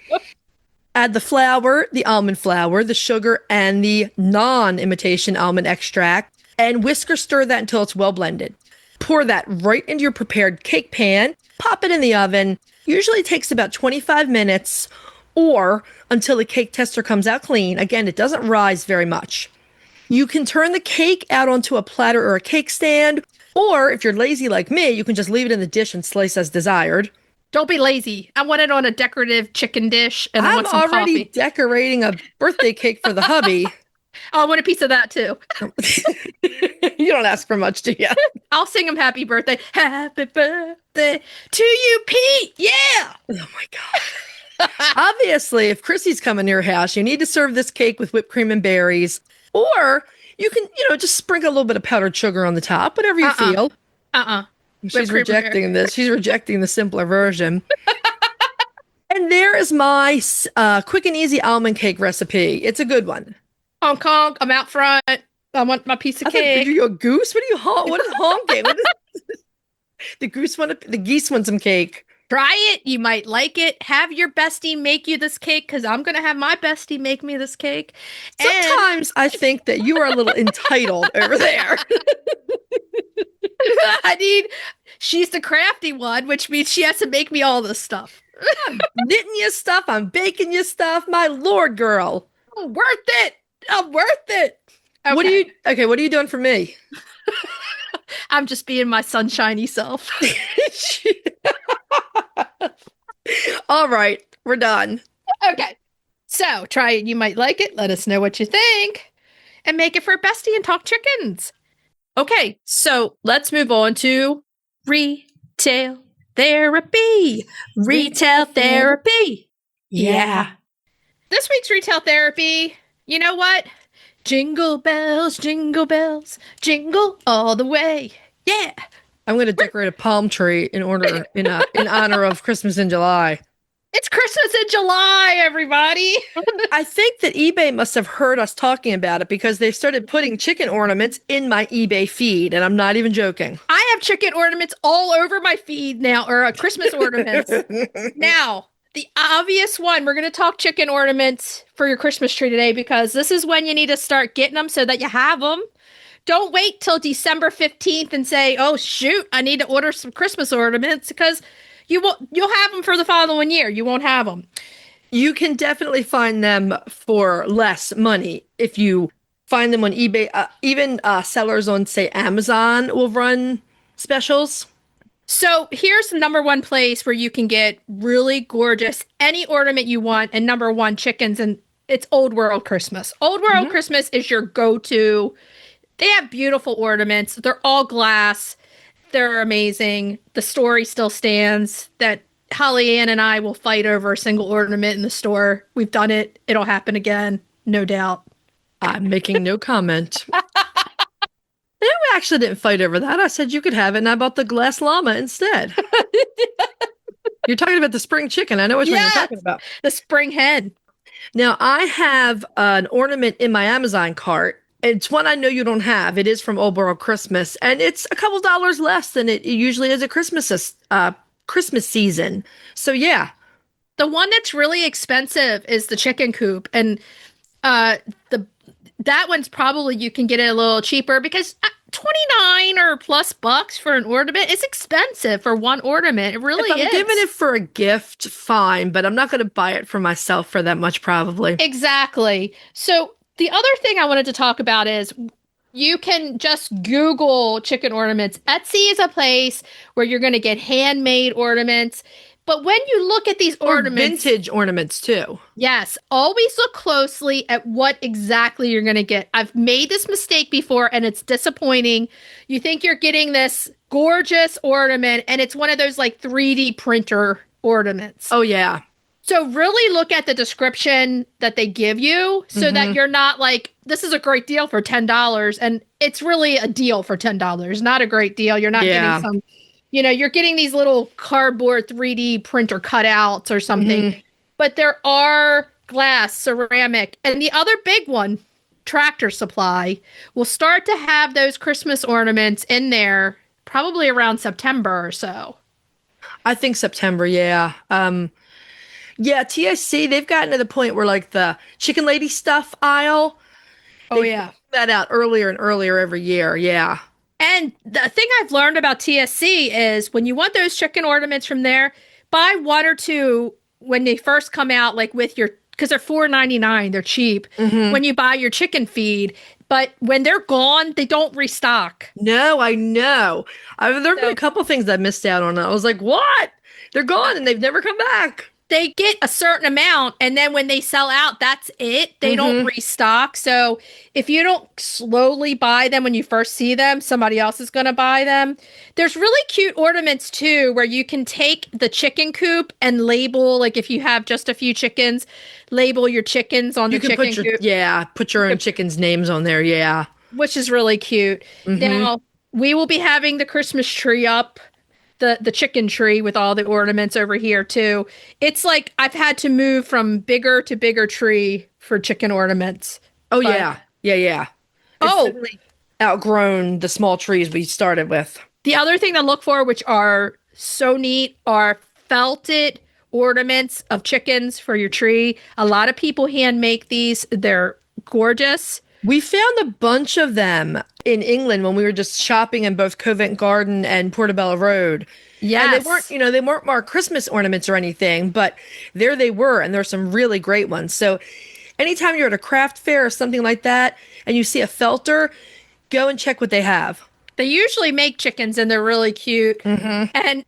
Add the flour, the almond flour, the sugar, and the non-imitation almond extract, and whisk or stir that until it's well blended. Pour that right into your prepared cake pan, pop it in the oven. Usually takes about 25 minutes or until the cake tester comes out clean. Again, it doesn't rise very much. You can turn the cake out onto a platter or a cake stand, or if you're lazy like me, you can just leave it in the dish and slice as desired. Don't be lazy. I want it on a decorative chicken dish, and I I'm want some already coffee. decorating a birthday cake for the hubby. Oh, I want a piece of that too. You don't ask for much, do you? I'll sing him happy birthday. Happy birthday to you, Pete. Yeah. Oh my God. Obviously, if Chrissy's coming to your house, you need to serve this cake with whipped cream and berries. Or you can, just sprinkle a little bit of powdered sugar on the top, whatever you feel. She's rejecting this. She's rejecting the simpler version. And there is my quick and easy almond cake recipe. It's a good one. Honk, honk. I'm out front. I want my piece of cake. Are you a goose? What are you What is honking? The geese want some cake. Try it. You might like it. Have your bestie make you this cake because I'm going to have my bestie make me this cake. Sometimes I think that you are a little entitled over there. She's the crafty one, which means she has to make me all this stuff. I'm knitting you stuff. I'm baking you stuff. My Lord, girl. I'm worth it. Okay. What are you doing for me? I'm just being my sunshiny self. All right, we're done. Okay. So try it. You might like it. Let us know what you think. And make it for a bestie and talk chickens. Okay, so let's move on to retail therapy. Retail therapy. Yeah. This week's retail therapy, you know what? Jingle bells, jingle all the way. Yeah. I'm going to decorate a palm tree in honor of Christmas in July. It's Christmas in July, everybody. I think that eBay must have heard us talking about it because they started putting chicken ornaments in my eBay feed, and I'm not even joking. I have chicken ornaments all over my feed now, or Christmas ornaments. Now, the obvious one, we're going to talk chicken ornaments for your Christmas tree today because this is when you need to start getting them so that you have them. Don't wait till December 15th and say, "Oh shoot, I need to order some Christmas ornaments," because you'll have them for the following year. You won't have them. You can definitely find them for less money if you find them on eBay. Even sellers on, say, Amazon will run specials. So here's the number one place where you can get really gorgeous any ornament you want, and number one, chickens, and it's Old World Christmas. Old World Christmas is your go-to. They have beautiful ornaments. They're all glass. They're amazing. The story still stands that Holly Ann and I will fight over a single ornament in the store. We've done it. It'll happen again, no doubt. I'm making no comment. No, we actually didn't fight over that. I said you could have it, and I bought the glass llama instead. You're talking about the spring chicken. I know which one you're talking about. The spring hen. Now, I have an ornament in my Amazon cart. It's one I know you don't have. It is from Old World Christmas, and it's a couple dollars less than it usually is at Christmas season. So, yeah. The one that's really expensive is the chicken coop, and that one's probably you can get it a little cheaper because 29 or plus bucks for an ornament is expensive for one ornament. It really if I'm giving it for a gift, fine, but I'm not going to buy it for myself for that much, probably. Exactly. So the other thing I wanted to talk about is you can just Google chicken ornaments. Etsy is a place where you're going to get handmade ornaments. But when you look at these ornaments, vintage ornaments too. Yes, always look closely at what exactly you're going to get. I've made this mistake before and it's disappointing. You think you're getting this gorgeous ornament and it's one of those like 3D printer ornaments. Oh yeah. So really look at the description that they give you so that you're not like, this is a great deal for $10 and it's really a deal for $10, not a great deal. You're not getting some, you're getting these little cardboard 3D printer cutouts or something, but there are glass, ceramic, and the other big one, Tractor Supply, will start to have those Christmas ornaments in there probably around September or so. I think September, yeah. Yeah, TSC, they've gotten to the point where like the Chicken Lady stuff aisle. Oh, yeah. Put that out earlier and earlier every year. Yeah. And the thing I've learned about TSC is when you want those chicken ornaments from there, buy one or two when they first come out, like with your, because they're $4.99, they're cheap when you buy your chicken feed. But when they're gone, they don't restock. No, I know. There have been a couple things I missed out on. I was like, what? They're gone and they've never come back. They get a certain amount, and then when they sell out, that's it. They don't restock. So if you don't slowly buy them when you first see them, somebody else is going to buy them. There's really cute ornaments, too, where you can take the chicken coop and label, like if you have just a few chickens, label your chickens on the chicken coop. Yeah, put your own chickens' names on there, yeah. Which is really cute. Now, we will be having the Christmas tree up. The chicken tree with all the ornaments over here too. It's like I've had to move from bigger to bigger tree for chicken ornaments. Oh, yeah. Yeah. It's outgrown the small trees we started with. The other thing to look for, which are so neat, are felted ornaments of chickens for your tree. A lot of people hand make these. They're gorgeous. We found a bunch of them in England when we were just shopping in both Covent Garden and Portobello Road. Yeah, they weren't marked Christmas ornaments or anything, but there they were, and there's some really great ones. So anytime you're at a craft fair or something like that, and you see a felter, go and check what they have. They usually make chickens, and they're really cute. And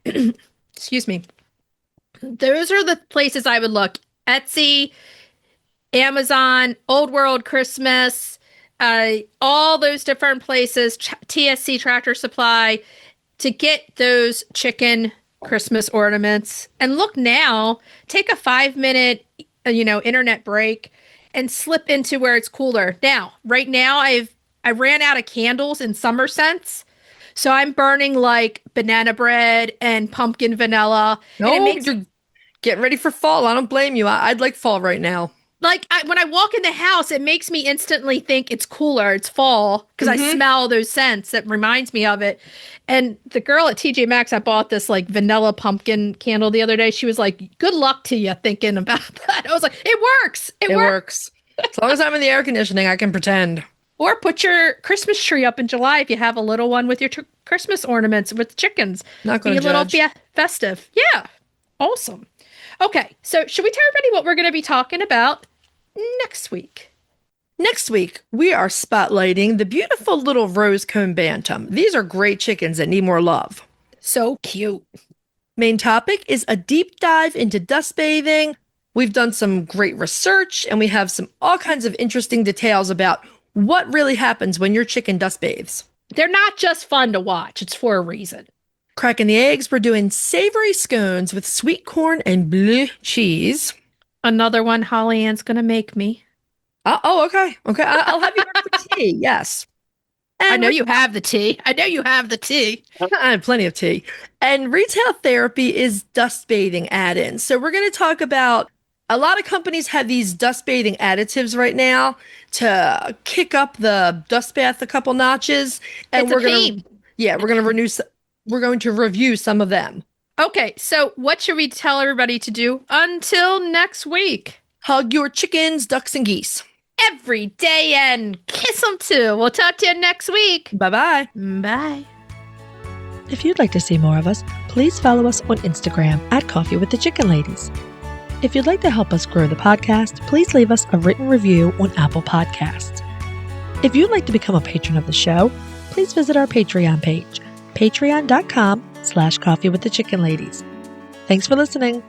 excuse me, those are the places I would look: Etsy, Amazon, Old World Christmas. All those different places, TSC Tractor Supply, to get those chicken Christmas ornaments. And look now, take a 5-minute, internet break and slip into where it's cooler. Now, right now, I ran out of candles in summer scents. So I'm burning like banana bread and pumpkin vanilla. Oh, and Getting ready for fall. I don't blame you. I'd like fall right now. Like when I walk in the house, it makes me instantly think it's cooler, it's fall, because I smell those scents. That reminds me of it. And the girl at TJ Maxx, I bought this like vanilla pumpkin candle the other day. She was like, "Good luck to you," thinking about that. I was like, "It works. It works." As long as I'm in the air conditioning, I can pretend. Or put your Christmas tree up in July if you have a little one with your Christmas ornaments with chickens. Not going to Be a little judge. festive. Yeah, awesome. Okay, so should we tell everybody what we're going to be talking about next week? Next week, we are spotlighting the beautiful little rose cone bantam. These are great chickens that need more love. So cute. Main topic is a deep dive into dust bathing. We've done some great research, and we have all kinds of interesting details about what really happens when your chicken dust bathes. They're not just fun to watch. It's for a reason. Cracking the eggs, we're doing savory scones with sweet corn and bleu cheese. Another one Holly Ann's going to make me. Okay. I'll have you work for tea. Yes. And I know you have the tea. I have plenty of tea. And retail therapy is dust bathing add-ins. So we're going to talk about a lot of companies have these dust bathing additives right now to kick up the dust bath a couple notches. And we're going to review some of them. Okay, so what should we tell everybody to do until next week? Hug your chickens, ducks, and geese. Every day and kiss them too. We'll talk to you next week. Bye-bye. Bye. If you'd like to see more of us, please follow us on Instagram at Coffee with the Chicken Ladies. If you'd like to help us grow the podcast, please leave us a written review on Apple Podcasts. If you'd like to become a patron of the show, please visit our Patreon page, patreon.com/coffeewiththechickenladies. Thanks for listening.